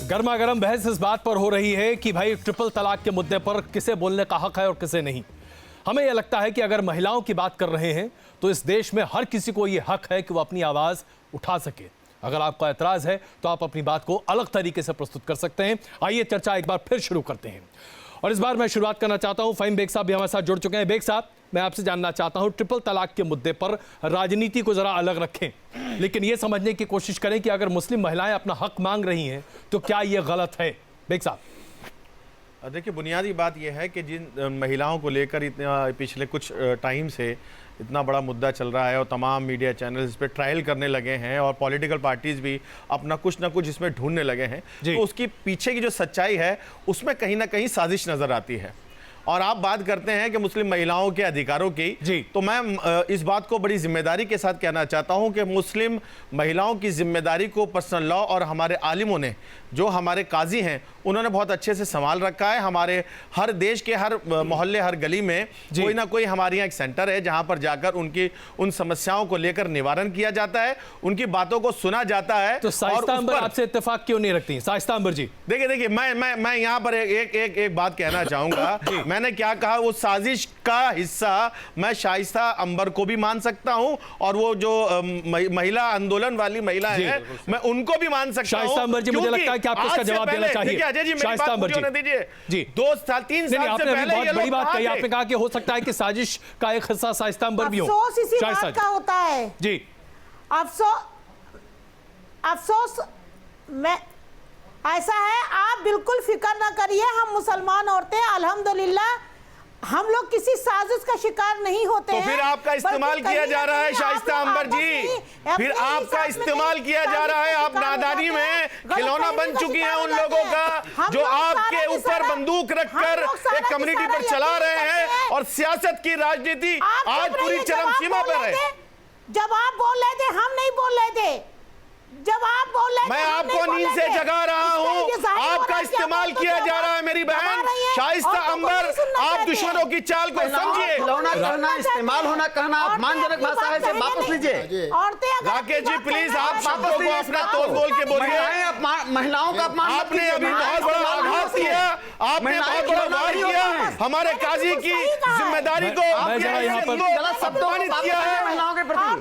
गर्मा गर्म बहस इस बात पर हो रही है कि भाई ट्रिपल तलाक के मुद्दे पर किसे बोलने का हक है और किसे नहीं। हमें यह लगता है कि अगर महिलाओं की बात कर रहे हैं तो इस देश में हर किसी को यह हक है कि वो अपनी आवाज उठा सके। अगर आपका एतराज है तो आप अपनी बात को अलग तरीके से प्रस्तुत कर सकते हैं। आइए चर्चा एक बार फिर शुरू करते हैं और इस बार मैं शुरुआत करना चाहता हूं, फ़हीम बेग साहब भी हमारे साथ जुड़ चुके हैं। बेग साहब, मैं आपसे जानना चाहता हूं, ट्रिपल तलाक के मुद्दे पर राजनीति को जरा अलग रखें, लेकिन यह समझने की कोशिश करें कि अगर मुस्लिम महिलाएं अपना हक मांग रही हैं तो क्या यह गलत है। बेग साहब, देखिए, बुनियादी बात यह है कि जिन महिलाओं को लेकर इतना पिछले कुछ टाइम से इतना बड़ा मुद्दा चल रहा है और तमाम मीडिया चैनल्स इस पे ट्रायल करने लगे हैं और पॉलिटिकल पार्टीज भी अपना कुछ ना कुछ इसमें ढूंढने लगे हैं, तो उसकी पीछे की जो सच्चाई है उसमें कहीं ना कहीं साजिश नजर आती है। और आप बात करते हैं कि मुस्लिम महिलाओं के अधिकारों की, तो मैं इस बात को बड़ी जिम्मेदारी के साथ कहना चाहता हूं कि मुस्लिम महिलाओं की जिम्मेदारी को पर्सनल लॉ और हमारे आलिमों ने, जो हमारे काजी हैं, उन्होंने बहुत अच्छे से संभाल रखा है। हमारे हर देश के हर मोहल्ले, हर गली में कोई ना कोई हमारे यहाँ एक सेंटर है जहां पर जाकर उनकी उन समस्याओं को लेकर निवारण किया जाता है, उनकी बातों को सुना जाता है। तो शाइस्ता अंबर आपसे इत्तेफाक क्यों नहीं रखती? शाइस्ता अंबर जी, देखिए, मैं यहाँ पर एक बात कहना चाहूंगा। मैंने क्या कहा, वो साजिश का हिस्सा मैं शाइस्ता अंबर को भी मान सकता हूं और वो जो महिला आंदोलन वाली महिला है मैं उनको भी मान सकता हूं। शाइस्ता अंबर जी, मुझे लगता है कि आपको इसका जवाब देना चाहिए। अजय जी, मेरी बात पूरी होने दीजिए जी। 2 साल 3 साल से पहले बहुत बड़ी बात कही आपने, कहा कि हो सकता है कि साजिश का एक हिस्सा शाइस्ता अंबर भी हो। अफसोस इसी बात का होता है जी। अफसोस मैं ऐसा है, आप बिल्कुल फिक्र ना करिए। हम मुसलमान औरतें अल्हम्दुलिल्लाह हम लोग किसी साजिश का शिकार नहीं होते हैं। तो फिर आपका इस्तेमाल किया जा रहा है शाइस्ता अंबर जी, फिर आपका इस्तेमाल किया जा रहा है। आप नादानी में खिलौना बन चुकी हैं उन लोगों का जो आपके ऊपर बंदूक रखकर एक कम्युनिटी पर चला रहे हैं और सियासत की राजनीति आज पूरी चरम सीमा पर है। जब आप बोल रहे थे हम नहीं बोल रहे थे, जब आप बोल रहे थे मैं आपको नींद से जगा रहा हूं। आपका इस्तेमाल किया जा रहा है मेरी बहन शाइस्ता अंबर। आप दुश्मनों की चाल को समझिए। खिलौना कहना, इस्तेमाल होना कहना अपमानजनक भाषा है, इसे वापस लीजिए। राकेश जी प्लीज, आप शब्दों को अपना तोड़ बोल के बोलिए। महिलाओं का अपमान आपने अभी बहुत बड़ा आघात किया, आपने बहुत बड़ा वार किया हमारे काजी की जिम्मेदारी को गलत शब्दों का किया है महिलाओं के प्रति।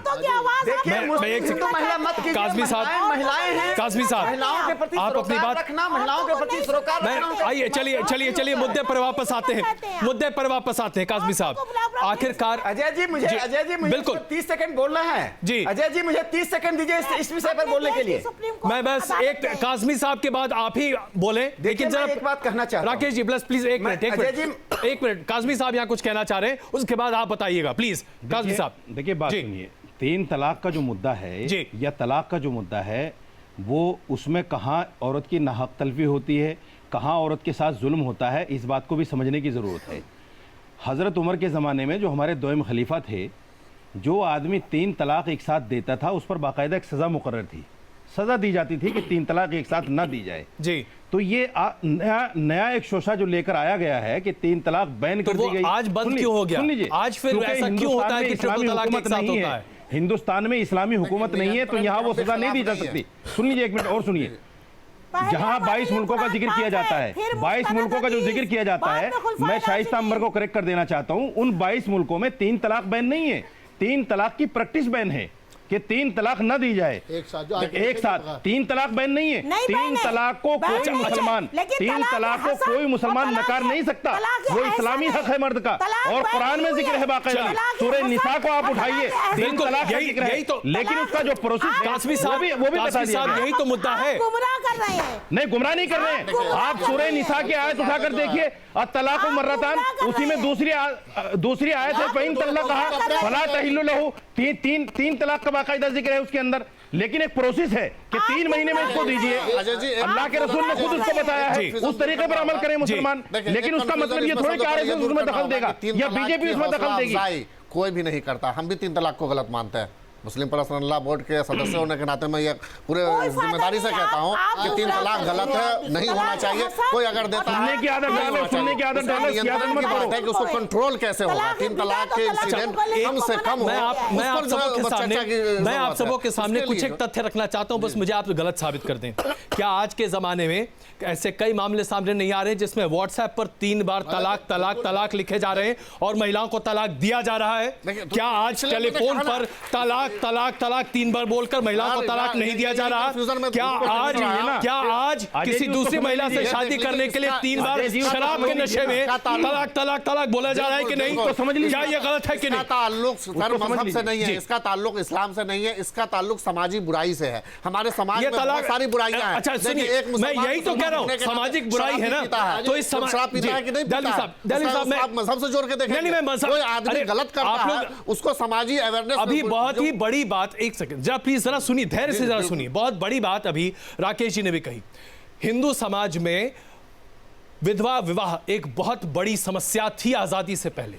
देखिए, महिला मत कीजिए, काज़मी साहब, महिलाएं हैं, काज़मी साहब, महिलाओं के प्रति आप अपनी बात रखना, महिलाओं के प्रति सरोकार रखना। आइए चलिए मुद्दे पर वापस आते हैं, मुद्दे पर वापस आते हैं। काज़मी साहब, आखिरकार अजय जी मुझे बिल्कुल 30 सेकंड बोलना है जी। अजय जी मुझे 30 सेकंड दीजिए इस विषय पर बोलने के लिए। मैं बस एक काज़मी साहब के बाद आप ही बोले, लेकिन जरा एक बात कहना चाहता हूं। राकेश जी प्लीज एक मिनट, काज़मी साहब यहाँ कुछ कहना चाह रहे हैं, उसके बाद आप बताइएगा प्लीज। काज़मी साहब देखिए, बात सुनिए। 3 तलाक का जो मुद्दा है या तलाक का जो मुद्दा है, वो उसमें कहाँ औरत की नाहक तलफी होती है, कहाँ औरत के साथ जुल्म होता है, इस बात को भी समझने की ज़रूरत है। हज़रत उमर के ज़माने में जो हमारे दोयम खलीफा थे, जो आदमी 3 तलाक एक साथ देता था उस पर बाकायदा एक सज़ा मुकर्रर थी, सज़ा दी जाती थी कि 3 तलाक एक साथ ना दी जाए जी। तो ये नया एक शोशा जो लेकर आया गया है कि 3 तलाक बैन कर दी गई, आज बंद क्यों हो गया? सुन लीजिए, आज फिर ऐसा क्यों होता है कि ट्रिपल तलाक एक साथ होता है? हिंदुस्तान में इस्लामी हुकूमत नहीं है तो यहाँ वो सजा नहीं दी जा सकती। सुन लीजिए, एक मिनट और सुनिए। जहां 22 मुल्कों का जिक्र किया जाता है, 22 मुल्कों का जो जिक्र किया जाता है, मैं शाइस्ता अंबर को करेक्ट कर देना चाहता हूं, उन 22 मुल्कों में 3 तलाक बैन नहीं है, 3 तलाक की प्रैक्टिस बैन है कि 3 तलाक न दी जाए एक साथ। 3 तलाक बैन नहीं है। 3 तलाक को कोई मुसलमान 3 तलाक को कोई मुसलमान नकार नहीं सकता, वो इस्लामी हक है मर्द का और कुरान में जिक्र है बाकायदा। सूरह निसा को आप उठाइए, 3 तलाक का जिक्र है, लेकिन उसका जो प्रोसेस काज़मी साहब वो भी बता दीजिए। यही तो मुद्दा है। गुमराह कर रहे हैं। नहीं, गुमराह नहीं कर रहे हैं। आप सूरह निसा की आयत उठाकर देखिए, तलाक मर्रतान, उसी में दूसरी आयत है, फ़इन तल्लक़हा फला तहिल्लु लहू। 3 तलाक का बाकायदा जिक्र है उसके अंदर, लेकिन एक प्रोसेस है कि 3 महीने में इसको दीजिए। अल्लाह के रसूल ने खुद उसको बताया है, उस तरीके पर अमल करें मुसलमान। लेकिन उसका मतलब ये थोड़ी कि आरएसएस उसमें दखल देगा या बीजेपी उसमें दखल देगी। कोई भी नहीं करता, हम भी 3 तलाक को गलत मानते हैं। मुस्लिम पर्सनल लॉ बोर्ड के सदस्य होने के नाते मैं ये पूरे कोई फायदा जिम्मेदारी से नहीं, कहता हूँ आप कि 3 तलाक गलत है, नहीं होना चाहिए। कोई अगर देता है सुनने की आदत डालो, सुनने की आदत डालो, इसकी आदत मत बात है कि करो। उसको कंट्रोल कैसे होगा। 3 तलाक के इंसिडेंट कम से कम हो, मैं आप सबों के सामने कुछ एक तथ्य रखना चाहता हूं, बस मुझे आप गलत साबित कर दें। क्या आज के जमाने में ऐसे कई मामले सामने नहीं आ रहे हैं जिसमें व्हाट्सएप पर 3 बार तलाक तलाक तलाक लिखे जा रहे हैं और महिलाओं को तलाक दिया जा रहा है? क्या आज टेलीफोन पर तलाक तलाक तलाक 3 बार बोलकर महिलाओं को तलाक नहीं दिया जा रहा? क्या आज किसी दूसरी महिला से शादी करने के लिए 3 बार शराब के नशे में तलाक तलाक तलाक बोला जा रहा है कि नहीं? तो समझ लीजिए, क्या ये गलत है कि नहीं? ताल्लुक मजहब से नहीं है, इसका ताल्लुक इस्लाम से नहीं है, इसका ताल्लुक समाजी बुराई से है। हमारे समाज में बहुत सारी बुराइयां हैं। अच्छा सुनिए, मैं यही तो कह रहा हूं, सामाजिक बुराई है ना, तो इस समाज शराब पीता है कि नहीं पीता? दिल्ली साहब मैं आप मजहब से जोड़ के देखें, नहीं, मैं मजहब, कोई आदमी गलत करता है उसको समाजी अवेयरनेस। अभी बहुत ही बड़ी बात, एक सेकंड जरा प्लीज जरा सुनिए, धैर्य से जरा सुनिए। बहुत बड़ी बात अभी राकेश जी ने भी कही। हिंदू समाज में विधवा विवाह एक बहुत बड़ी समस्या थी आजादी से पहले।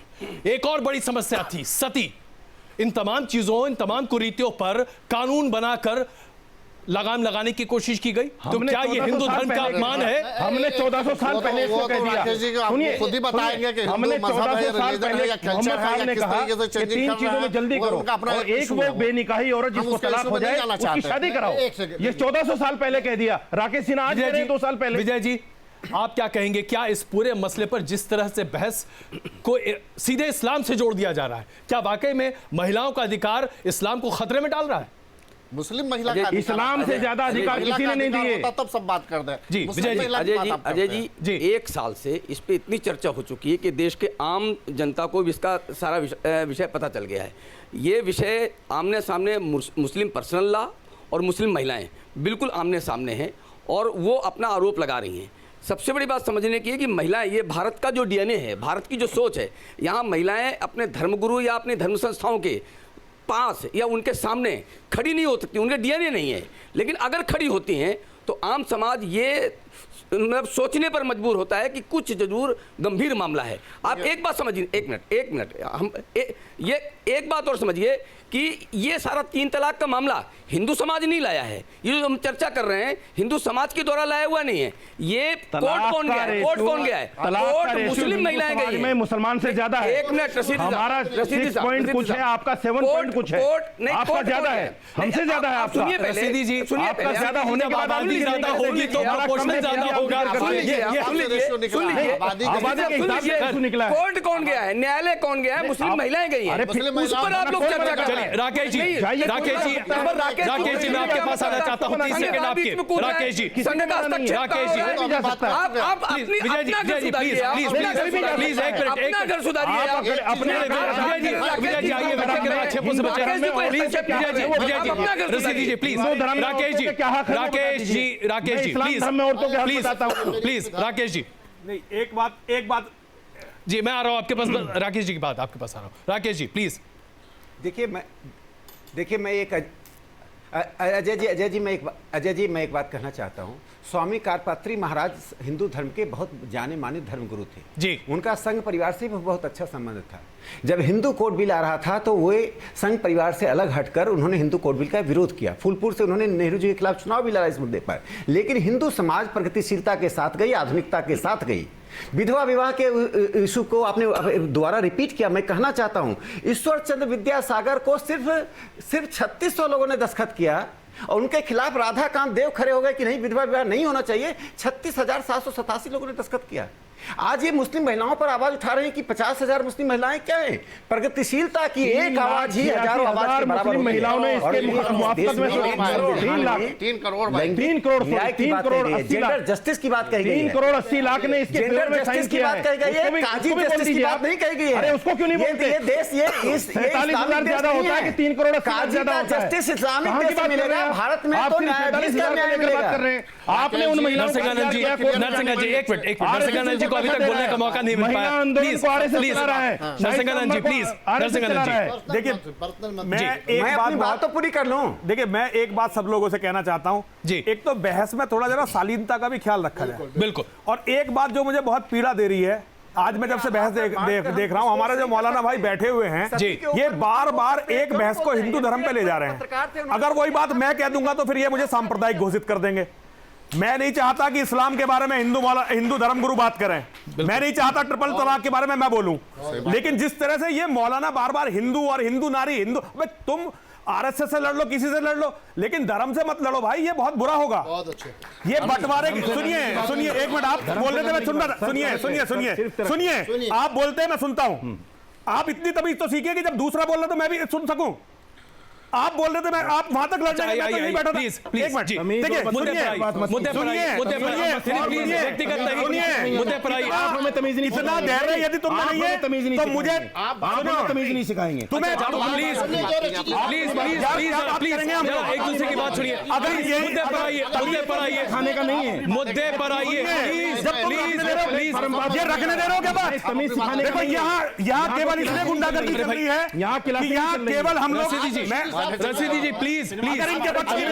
एक और बड़ी समस्या थी सती। इन तमाम चीजों, इन तमाम कुरीतियों पर कानून बनाकर लगाम लगाने की कोशिश की गई। तो क्या ये हिंदू धर्म का अपमान है? हमने 1400 साल पहले इसको कह दिया। सुनिए, खुद ही बताएंगे कि हमने 1400 साल पहले मोहम्मद साहब ने कहा कि 3 चीजों में जल्दी करो, और एक वो बेनिकाही औरत जिसको तलाक हो जाए उसकी शादी कराओ। ये 1400 साल पहले कह दिया राकेश सिन्हा, आज कह रहे हैं 2 साल पहले। विजय जी, आप क्या कहेंगे? क्या इस पूरे मसले पर जिस तरह से बहस को सीधे इस्लाम से जोड़ दिया जा रहा है, क्या वाकई में महिलाओं का अधिकार इस्लाम को खतरे में डाल रहा है? मुस्लिम महिला का इस्लाम से ज्यादा अधिकार किसी ने नहीं दिए। तब सब बात कर दे जी अजय जी 1 साल से इस पे इतनी चर्चा हो चुकी है कि देश के आम जनता को भी इसका सारा विषय पता चल गया है। ये विषय आमने सामने मुस्लिम पर्सनल लॉ और मुस्लिम महिलाएं बिल्कुल आमने सामने हैं और वो अपना आरोप लगा रही हैं। सबसे बड़ी बात समझने की है कि महिलाएं, ये भारत का जो डीएनए है, भारत की जो सोच है, यहाँ महिलाएं अपने धर्मगुरु या अपनी धर्म संस्थाओं के पास या उनके सामने खड़ी नहीं हो सकती, उनके डीएनए नहीं है। लेकिन अगर खड़ी होती हैं तो आम समाज ये मतलब सोचने पर मजबूर होता है कि कुछ जरूर गंभीर मामला है। आप एक बात समझिए, एक मिनट हम ये एक बात और समझिए कि ये सारा 3 तलाक का मामला हिंदू समाज नहीं लाया है। ये जो हम चर्चा कर रहे हैं हिंदू समाज के द्वारा लाया हुआ नहीं है। ये कोर्ट कौन गया है? कोर्ट कौन गया है? कोर्ट मुस्लिम महिलाएं गई हैं। में मुसलमान से ज्यादा है। एक मिनट, हमारा 6 पॉइंट कुछ है, आपका 7 पॉइंट कुछ है। आपका ज्यादा है, हमसे ज्यादा है आपका। सुनिए पहले, रशीदी जी, आपका ज्यादा होने के बाद आबादी ज्यादा होगी तो प्रोपोर्शनल ज्यादा होगा। कोर्ट कौन गया है? न्यायालय कौन गया है? मुस्लिम महिलाएं गई हैं। उस पर आप लोग चर्चा कर रहे हैं। राकेश जी, राकेश जी, राकेश जी, मैं आपके पास आना चाहता हूँ। 30 सेकंड आपके। राकेश जी, राकेश जी, आप विजय जी, प्लीज प्लीज एक मिनट, अपना घर सुधारिए। अपने विजय जी आइए, अच्छे से बचे please. Vijay ji, Rashidi ji please. Rakesh ji, Rakesh ji please, Rakesh ji. नहीं, एक बात जी मैं आ रहा हूँ आपके पास, राकेश जी की बात आपके पास आ रहा हूँ। राकेश जी प्लीज। देखिए मैं एक अजय जी मैं एक बात कहना चाहता हूँ। स्वामी कारपात्री महाराज हिंदू धर्म के बहुत जाने माने धर्मगुरु थे जी। उनका संघ परिवार से भी बहुत अच्छा संबंध था। जब हिंदू कोड बिल आ रहा था तो वे संघ परिवार से अलग हटकर उन्होंने हिंदू कोड बिल का विरोध किया। फूलपुर से उन्होंने नेहरू जी के खिलाफ चुनाव भी लड़ा इस मुद्दे पर। लेकिन हिंदू समाज प्रगतिशीलता के साथ गई, आधुनिकता के साथ गई। विधवा विवाह के इशू को आपने दोबारा रिपीट किया। मैं कहना चाहता हूं ईश्वर चंद्र विद्यासागर को सिर्फ 3600 लोगों ने दस्तखत किया और उनके खिलाफ राधाकांत देव खड़े हो गए कि नहीं, विधवा विवाह नहीं होना चाहिए। 36,787 लोगों ने दस्तखत किया। आज ये मुस्लिम महिलाओं पर आवाज उठा रहे हैं कि 50,000 मुस्लिम महिलाएं क्या है? प्रगतिशीलता की एक आवाज ही हजारों आवाज के बराबर होती है। महिलाओं ने इसके मुआवजत में 3 करोड़ जेंडर जस्टिस की बात कही गई है। 3 करोड़ 80 लाख ने इसके जेंडर जस्टिस की बात कही गई है, काजी जस्टिस की बात नहीं कही गई है। अरे उसको क्यों नहीं बोलते? ये देश ये 47,000 ज्यादा होता है कि 3 करोड़ 80 ज्यादा होता है? जस्टिस इस्लामिक देश में मिलेगा, भारत में तो न्यायाधीश का न्याय मिलेगा। आपने उन महिलाओं नरसिंहानंद जी, एक मिनट, नरसिंहानंद जी को अभी तक बोलने का मौका नहीं मिल पाया। Please Narsinghanand ji, please Narsinghanand ji. देखिए मैं अपनी बात तो पूरी कर लूं। देखिए मैं एक बात सब लोगों से कहना चाहता हूं जी। एक तो बहस में थोड़ा जरा शालीनता का भी ख्याल रखा जाए। बिल्कुल। और एक बात जो मुझे बहुत पीड़ा दे रही है, आज मैं जब से बहस देख रहा हूं, हमारे जो मौलाना भाई बैठे हुए हैं जी, ये बार बार एक बहस को हिंदू धर्म पे ले जा रहे हैं। अगर वही बात मैं कह दूंगा तो फिर ये मुझे सांप्रदायिक घोषित कर देंगे। मैं नहीं चाहता कि इस्लाम के बारे में हिंदू धर्मगुरु बात करें, मैं नहीं चाहता ट्रिपल तलाक के बारे में मैं बोलूं, लेकिन जिस तरह से ये मौलाना बार बार हिंदू और हिंदू नारी हिंदू, तुम आरएसएस से लड़ लो, किसी से लड़ लो, लेकिन धर्म से मत लड़ो भाई, ये बहुत बुरा होगा। बहुत अच्छे ये बंटवारे की सुनिए एक मिनट, आप बोल रहे थे मैं सुन रहा था, सुनिए आप बोलते हैं मैं सुनता हूं। आप इतनी तमीज तो सीखिए कि जब दूसरा बोल रहे तो मैं भी सुन सकूं। आप बोल रहे थे मैं आप वहां तक लड़ने मैं तो नहीं बैठा था। प्लीज एक मिनट देखिए, इतना धैर्य यदि तुम नहीं है तो मुझे तमीज नहीं सिखाएंगे तुम्हें प्लीज एक दूसरे की बात सुनिए। अगर ये मुद्दे पर आइए खाने का नहीं है, मुद्दे पर आइए प्लीज। ये रखने दे रहे हो क्या बात? तमीज सिखाने देखो यहाँ केवल इसलिए गुंडागर्दी चल रही है, यहाँ केवल हम लोग रसीदी जी प्लीज अगर इनके बच्चे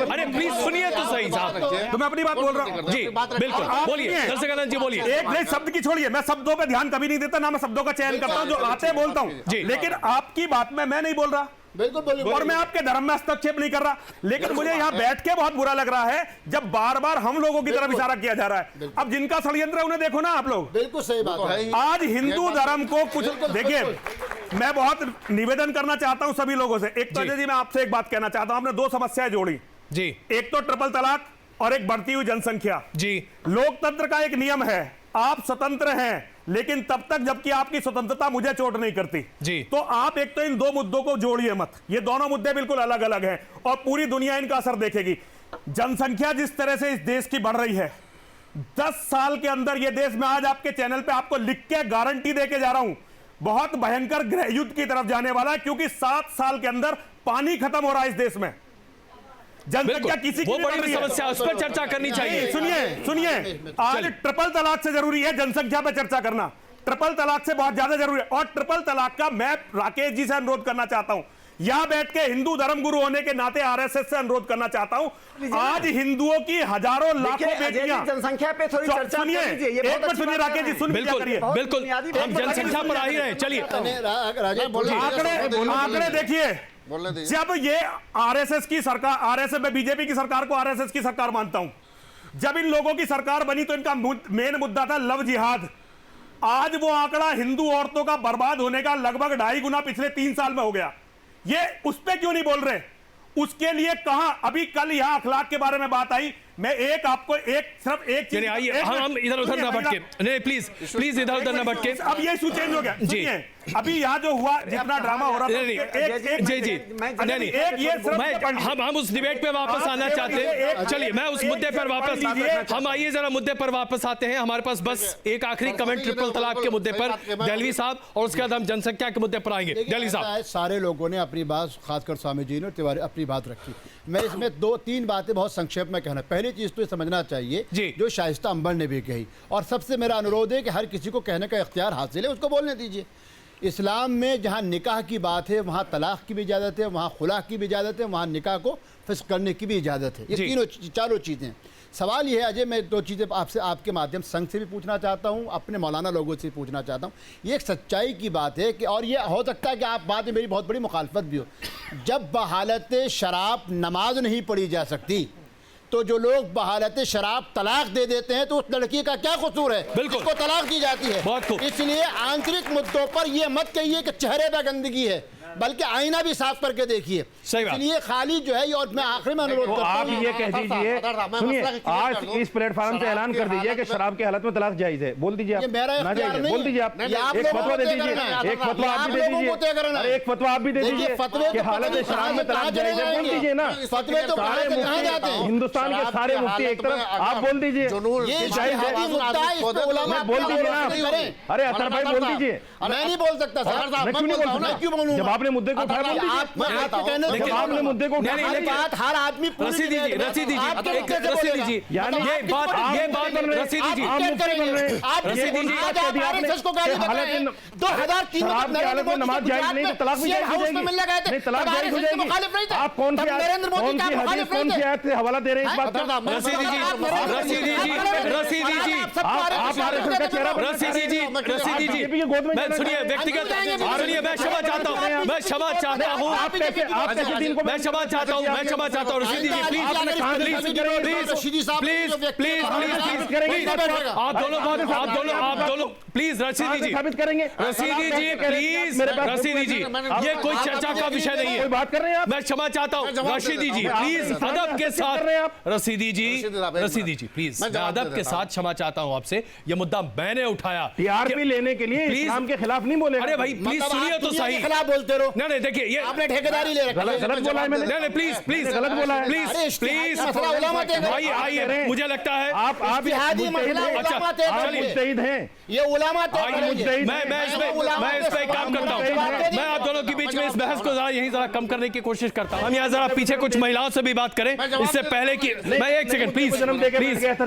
अरे प्लीज सुनिए तो सही साहब, तो मैं अपनी बात बोल रहा हूँ जी बिल्कुल बोलिए दर्शकानंद जी बोलिए। एक नहीं शब्द की छोड़िए, मैं शब्दों पे ध्यान कभी नहीं देता, ना मैं शब्दों का चयन करता हूँ, जो आते बोलता हूँ, लेकिन आपकी बात में मैं नहीं बोल रहा, बिल्कुल और मैं आपके धर्म में हस्तक्षेप नहीं कर रहा, लेकिन मुझे यहाँ बैठ के बहुत बुरा लग रहा है जब बार बार हम लोगों की तरफ इशारा किया जा रहा है। अब जिनका षड्यंत्र है उन्हें देखो ना आप लोग। बिल्कुल सही बात है। आज हिंदू धर्म को कुछ देखिए, मैं बहुत निवेदन करना चाहता हूं सभी लोगों से। एक तो अजय जी मैं आपसे एक बात कहना चाहता हूं, आपने दो समस्याएं जोड़ी जी, एक तो ट्रिपल तलाक और एक बढ़ती हुई जनसंख्या जी। लोकतंत्र का एक नियम है, आप स्वतंत्र हैं लेकिन तब तक जबकि आपकी स्वतंत्रता मुझे चोट नहीं करती जी। तो आप एक तो इन दो मुद्दों को जोड़िए मत, ये दोनों मुद्दे बिल्कुल अलग अलग हैं और पूरी दुनिया इनका असर देखेगी। जनसंख्या जिस तरह से इस देश की बढ़ रही है, 10 साल के अंदर ये देश, मैं आज आपके चैनल पे आपको लिख के गारंटी देके जा रहा हूं, बहुत भयंकर गृह युद्ध की तरफ जाने वाला है, क्योंकि 7 साल के अंदर पानी खत्म हो रहा है इस देश में। जनसंख्या किसी की वो बड़ी समस्या, उस पर चर्चा करनी चाहिए। सुनिए आज ट्रिपल तलाक से जरूरी है जनसंख्या पर चर्चा करना, ट्रिपल तलाक से बहुत ज्यादा जरूरी है। और ट्रिपल तलाक का मैं राकेश जी से अनुरोध करना चाहता हूं, यहां बैठ के हिंदू धर्म गुरु होने के नाते आरएसएस से अनुरोध करना चाहता हूं, आज हिंदुओं की हजारों लाखों बेटियां, जनसंख्या पे थोड़ी चर्चा सुनिए एक मिनट सुनिए राकेश जी, सुन करिए, बिल्कुल हम जनसंख्या पर आ ही रहे। चलिए आंकड़े देखिए, जब ये आरएसएस की सरकार, आरएसएस में बीजेपी की सरकार को आरएसएस की सरकार मानता हूं, जब इन लोगों की सरकार बनी तो इनका मेन मुद्दा था लव जिहाद। आज वो आंकड़ा हिंदू औरतों का बर्बाद होने का लगभग 2.5 गुना पिछले 3 साल में हो गया। ये उस पे क्यों नहीं बोल रहे? उसके लिए कहां, अभी कल यहां अखलाक के बारे में बात आई, मैं एक आपको सिर्फ एक चीज, आइए हम इधर उधर ना भटके, नहीं प्लीज इधर उधर ना भटके। अब ये इशू चेंज हो गया जी। अभी यहाँ जो हुआ, जितना ड्रामा हो रहा था, हम उस डिबेट पे वापस आना चाहते हैं। चलिए मैं उस मुद्दे पर वापस, हम आइए जरा मुद्दे पर वापस आते हैं। हमारे पास बस एक आखिरी कमेंट ट्रिपल तलाक के मुद्दे पर दहलवी साहब, और उसके बाद हम जनसंख्या के मुद्दे पर आएंगे। दहलवी साहब, सारे लोगों ने अपनी बात, खासकर स्वामी जी ने तिवारी अपनी बात रखी, मैं इसमें 2-3 बातें बहुत संक्षेप में कहना। पहली चीज तो ये समझना चाहिए जो शाइस्ता अंबर ने भी कही, और सबसे मेरा अनुरोध है कि हर किसी को कहने का इख्तियार हासिल है, उसको बोलने दीजिए। इस्लाम में जहाँ निकाह की बात है वहाँ तलाक की भी इजाज़त है, वहाँ खुला की भी इजाज़त है, वहाँ निकाह को फिस्क करने की भी इजाज़त है। ये चारों चीज़ें। सवाल ये है अजय, मैं 2 चीज़ें आपसे, आपके माध्यम संघ से भी पूछना चाहता हूँ, अपने मौलाना लोगों से पूछना चाहता हूँ। ये एक सच्चाई की बात है कि, और ये हो सकता है कि आप बात में मेरी बहुत बड़ी मुखालफत भी हो, जब बहालत शराब नमाज नहीं पढ़ी जा सकती तो जो लोग बहालत शराब तलाक दे देते हैं तो उस लड़की का क्या कसूर है? बिल्कुल, उसको तलाक दी जाती है। इसलिए आंतरिक मुद्दों पर यह मत कहिए कि चेहरे पर गंदगी है, बल्कि आईना भी साफ करके देखिए। इसलिए खाली जो है, और मैं आखिरी में अनुरोध करता हूं, आप ये कह दीजिए, सुनिए आज इस प्लेटफॉर्म से ऐलान कर दीजिए कि शराब की हालत में तलाक जायज है, बोल दीजिए आप, ना जायज है बोल दीजिए आप, एक फतवा दे दीजिए, एक फतवा आप भी दे दीजिए, एक फतवा आप भी दे दीजिए कि हालत शराब में तलाक जायज है, बोल दीजिए ना। फतवे तो सारे मुफ्ती, हिंदुस्तान के सारे मुफ्ती एक तरफ, आप बोल दीजिए बोल दीजिए ना। अरे अतर भाई बोल दीजिए। मैं नहीं बोल सकता सर, मैं क्यों नहीं बोल सकता? जब आपने मुद्दे को उठाया, आपने मुद्दे को उठाया, बात हर आदमी रसीदी जी, रसीदी जी, रसीदी जी, यानी ये बात रसीदी जी, को गाली बताएं 2003 में हालत में नमाज जायज नहीं तो तलाक भी जायज हो जाएगी। नहीं, तलाक जायज हो जाएगी। आप कौन सी हदीस, कौन सी आयत से हवाला दे रहे हैं इस बात का? रसीदी जी, रसीदी जी, रसीदी जी, रसीदी जी, रसीदी जी, मैं सुनिए व्यक्तिगत, सुनिए मैं क्षमा चाहता हूँ, मैं क्षमा चाहता हूँ, आप कैसे दिन को मैं क्षमा चाहता हूँ, मैं क्षमा चाहता हूँ रसीदी जी, प्लीज प्लीज प्लीज प्लीज आप दोनों प्लीज रसीदी जी साबित करेंगे, रसीदी जी प्लीज, रसीदी जी ये कोई चर्चा का विषय नहीं है, बात कर रहे हैं आप। मैं क्षमा चाहता हूँ रसीदी जी, प्लीज अदब के साथ, रसीदी जी, रसीदी जी प्लीज, मैं अदब के साथ क्षमा चाहता हूँ आपसे, ये मुद्दा मैंने उठाया टीआरपी लेने के लिए इस्लाम के खिलाफ नहीं बोले। अरे भाई प्लीज सुनिए तो सही, खिलाफ बोलते रहो। नहीं देखिए ये आपने ठेकेदारी ले रखा है, गलत बोला है मैंने। नहीं प्लीज प्लीज गलत बोला है, प्लीज प्लीज आइए आइए, मुझे लगता है आप मुजतहिद हैं, ये उलमा मैं इस पे काम करता हूँ, मैं आप दोनों के बीच में इस बहस को जरा यहीं जरा कम करने की कोशिश करता हूँ। हम यहाँ जरा पीछे कुछ महिलाओं से भी बात करें इससे पहले कि मैं एक सेकंड प्लीज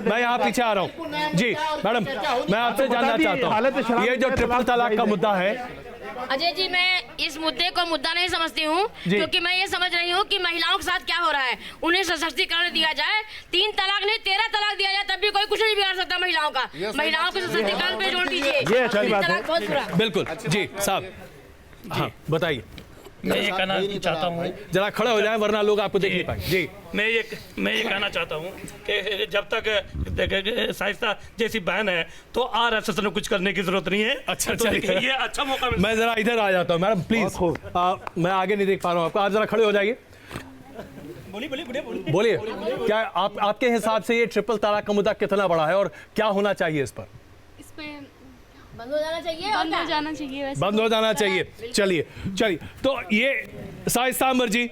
मैं यहाँ पीछे आ रहा हूँ। जी मैडम, मैं आपसे जानना चाहता हूँ ये जो ट्रिपल तलाक का मुद्दा है। अजय जी, मैं इस मुद्दे को मुद्दा नहीं समझती हूँ, क्योंकि मैं ये समझ रही हूँ कि महिलाओं के साथ क्या हो रहा है, उन्हें सशक्तिकरण दिया जाए, 3 तलाक नहीं 13 तलाक दिया जाए, तब भी कोई कुछ नहीं बिगाड़ सकता महिलाओं का। महिलाओं के सशक्तिकरण पे जोड़ दीजिए, ये अच्छी बात है। बहुत बुरा। बिल्कुल जी साहब, हाँ बताइए। मैं ये कहना चाहता हूँ, जरा खड़े हो जाएं वरना लोग आपको देख नहीं पाएंगे। जी मैं ये कहना चाहता हूँ कि जब तक शाइस्ता जैसी बहन है तो आरएसएस ने कुछ करने की जरूरत नहीं है। अच्छा तो ये अच्छा मौका मिलता है। मैं जरा इधर आ जाता हूँ मैडम प्लीज, मैं आगे नहीं देख पा रहा हूँ आपको, आप जरा खड़े हो जाइए। बोलिए क्या आपके हिसाब से ये ट्रिपल तलाक का मुद्दा कितना बड़ा है और क्या होना चाहिए इस पर? इस पे बंद हो जाना चाहिए, बंद हो जाना चाहिए, वैसे बंद हो जाना चाहिए। चलिए तो ये शाइस्ता अमर जी,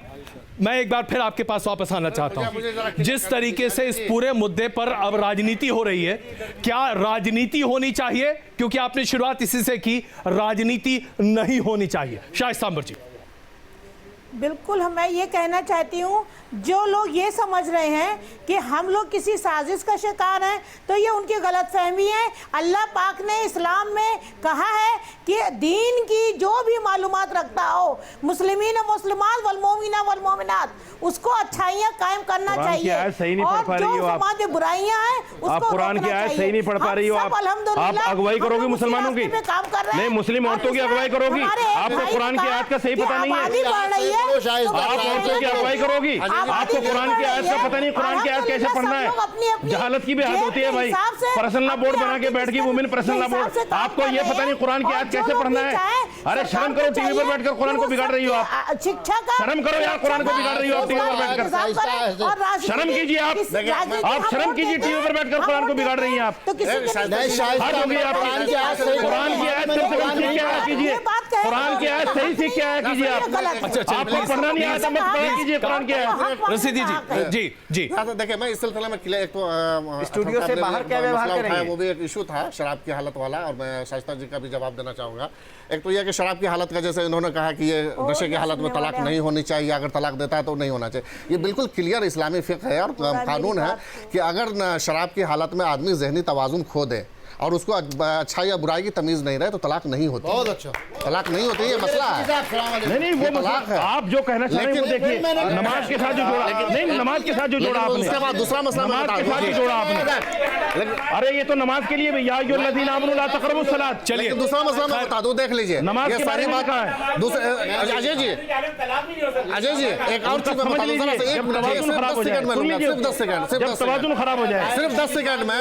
मैं एक बार फिर आपके पास वापस आना चाहता हूं। जिस तरीके से इस पूरे मुद्दे पर अब राजनीति हो रही है, क्या राजनीति होनी चाहिए? क्योंकि आपने शुरुआत इसी से की, राजनीति नहीं होनी चाहिए। शाइस्ता अमर जी। बिल्कुल, मैं ये कहना चाहती हूँ जो लोग ये समझ रहे हैं कि हम लोग किसी साजिश का शिकार हैं, तो ये उनकी गलतफहमी है। अल्लाह पाक ने इस्लाम में कहा है कि दीन की जो भी मालूमात रखता हो, मुस्लिमीन मुस्लिमात वल मोमिना वल मोमिनात, उसको अच्छाइयाँ कायम करना चाहिए, और जो समाज में बुराइयाँ हैं उसको कुरान की आयत सही नहीं पढ़ पा रही हो। आप अगुवाई करोगी मुसलमानों की, नहीं मुस्लिम औरतों की अगुवाई करोगी। आपको कुरान की आयत का सही पता नहीं है, आप औरतों की अगुवाई करोगी। आपको कुरान की आयत का पता नहीं, कुरान की आयत कैसे पढ़ना है? जहालत की भी हद होती है भाई। पर्सनल बोर्ड बना के बैठ गई वुमेन पर्सनल बोर्ड, आपको ये पता नहीं कुरान की आयत कैसे पढ़ना है? अरे शर्म करो, टीवी पर बैठकर कुरान को बिगाड़ रही हो आप। शिक्षा का शर्म करो यार, कुरान को बिगाड़ रही हो आप टीवी पर बैठकर। शर्म कीजिए आप शर्म कीजिए, टीवी पर बैठकर कुरान को बिगाड़ रही हैं आप। कुरान की आयत कम से कम सीख के आया कीजिए, कुरान की आयत सही सीख के आया कीजिए आप। आपको पढ़ना नहीं आता मत पढ़ा कीजिए कुरान की आयत। रसीदी जी जी देखिए, मैं इस सिलसिले में एक तो स्टूडियो से बाहर क्या व्यवहार करेंगे, वो भी एक इशू था शराब की हालत वाला, और मैं शाइस्ता जी का भी जवाब देना चाहूंगा। एक तो यह कि शराब की हालत का, जैसे इन्होंने कहा कि ये नशे की हालत में तलाक नहीं होनी चाहिए, अगर तलाक देता है तो नहीं होना चाहिए। ये बिल्कुल क्लियर इस्लामी फिक्र है और कानून है कि अगर शराब की हालत में आदमी जहनी तवाजुन खो दे और उसको अच्छा या बुराई की तमीज नहीं रहे तो तलाक नहीं होती। बहुत अच्छा, तलाक नहीं होती, ये मसला है। नहीं वो तलाक है। आप जो कहना चाह रहे हैं वो देखिए, नमाज के साथ जो जोड़ा, नहीं नमाज के साथ जो जोड़ा आपने, उसके बाद दूसरा मसला नमाज के साथ जो जोड़ा आपने। अरे ये तो नमाज के लिए भैया, जो लदीन आमनू ला तक़रबू सलात। चलिए दूसरा मसला मैं बता दूं, देख लीजिए नमाज की सारी बात है। अजय जी एक और चीज मैं बता दूं, तवाज़ुन खराब हो जाए, सिर्फ 10 सेकंड में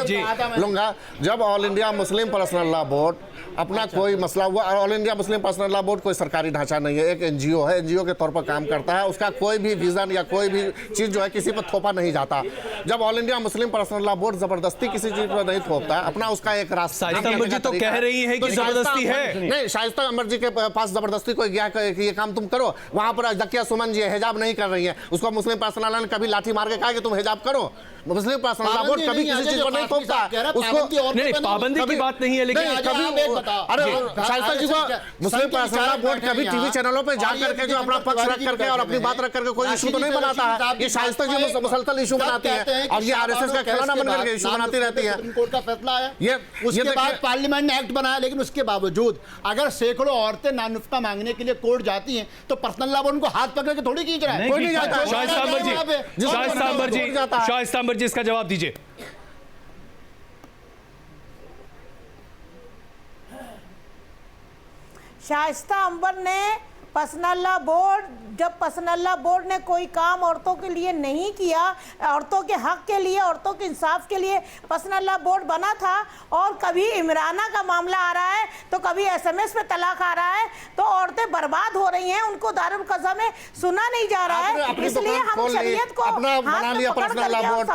लूंगा। जब all India Muslim personal law board अपना कोई मसला हुआ, all India Muslim personal law board कोई सरकारी ढांचा नहीं है, एक एनजीओ है, एनजीओ के तौर पर काम करता है, उसका कोई भी विजन या कोई भी चीज जो है किसी पर थोपा नहीं जाता। जब all India Muslim personal law board जबरदस्ती किसी चीज पर नहीं थोपता है, अपना उसका एक रास्ता। शाइस्ता अमर जी तो कह रही है कि जबरदस्ती है। नहीं, शाइस्ता अमर जी के पास जबरदस्ती कोई गया कि ये काम तुम करो, वहां पर जकिया सुमन जी हिजाब नहीं कर रही है, उसको मुस्लिम पर्सनल लॉ ने कभी लाठी मार के कहा कि तुम हिजाब करो। मुस्लिम पर्सनल लॉ बोर्ड कभी किसी चीज पर नहीं थोपता उसको। पाबंदी की बात नहीं है, लेकिन अरे शाइस्ता जी को मुस्लिम पर्सनल बोर्ड कभी टीवी चैनलों पे जा करके जो अपना पक्ष रख करके और अपनी बात रख करके कोई इशू तो नहीं बनाता है। ये शाइस्ता जी मुसलसल इशू बनाते हैं और ये आरएसएस का खिलौना बन करके इशू बनाती रहती है। सुप्रीम कोर्ट का फैसला आया, ये उसके बाद पार्लियामेंट ने एक्ट बनाया, लेकिन उसके बावजूद अगर सैकड़ों औरतें नानुफ्का मांगने के लिए कोर्ट जाती हैं तो पर्सनल लॉ उनको हाथ पकड़ के थोड़ी खींच रहा है। कोई नहीं जाता। शाइस्ता अंबर जी इसका जवाब दीजिए। शाइस्ता अंबर ने पर्सनल लॉ बोर्ड, जब पर्सनल लॉ बोर्ड ने कोई काम औरतों के लिए नहीं किया, औरतों के हक के लिए, औरतों के इंसाफ के लिए पर्सनल लॉ बोर्ड बना था, और कभी इमराना का मामला आ रहा है तो कभी एसएमएस पे तलाक आ रहा है, तो औरतें बर्बाद हो रही हैं, उनको दारुल कज़ा में सुना नहीं जा रहा है। इसलिए हम शरीयत को बना लिया पर्सनल लॉ बोर्ड,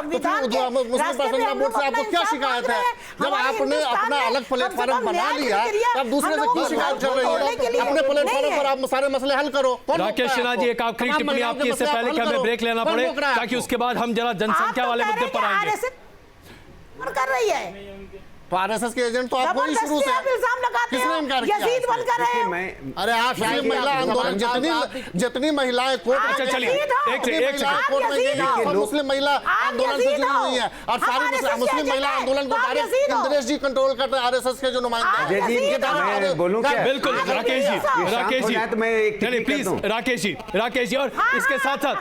मुस्लिम पर्सनल लॉ बोर्ड से आपको क्या शिकायत है? जब आपने अपना अलग प्लेटफॉर्म बना लिया तब दूसरे से क्यों शिकायत चल रही है? अपने प्लेटफॉर्म पर आप सारे मसले हल करो। राकेश सिन्हा जी, एक आखिरी टिप्पणी आपकी, इससे पहले कि हमें ब्रेक लेना पड़े, ताकि उसके बाद हम जरा जनसंख्या वाले मुद्दे पर आएंगे। कर रही है तो आरएसएस के एजेंट तो आपको ही शुरू से इल्जाम लगाते हैं, यजीद बनकर रहे हैं। अरे आप महिला आंदोलन जितनी महिलाएं कोर्ट, अच्छा चलिए एक सेकंड, मुस्लिम महिला आंदोलन से जुड़ी हुई है और सारी मुस्लिम महिला आंदोलन को डायरेक्ट इंद्रेश जी कंट्रोल करते हैं, आरएसएस के जो नुमाइंदे हैं। बिल्कुल राकेश जी प्लीज, राकेश जी, और इसके साथ साथ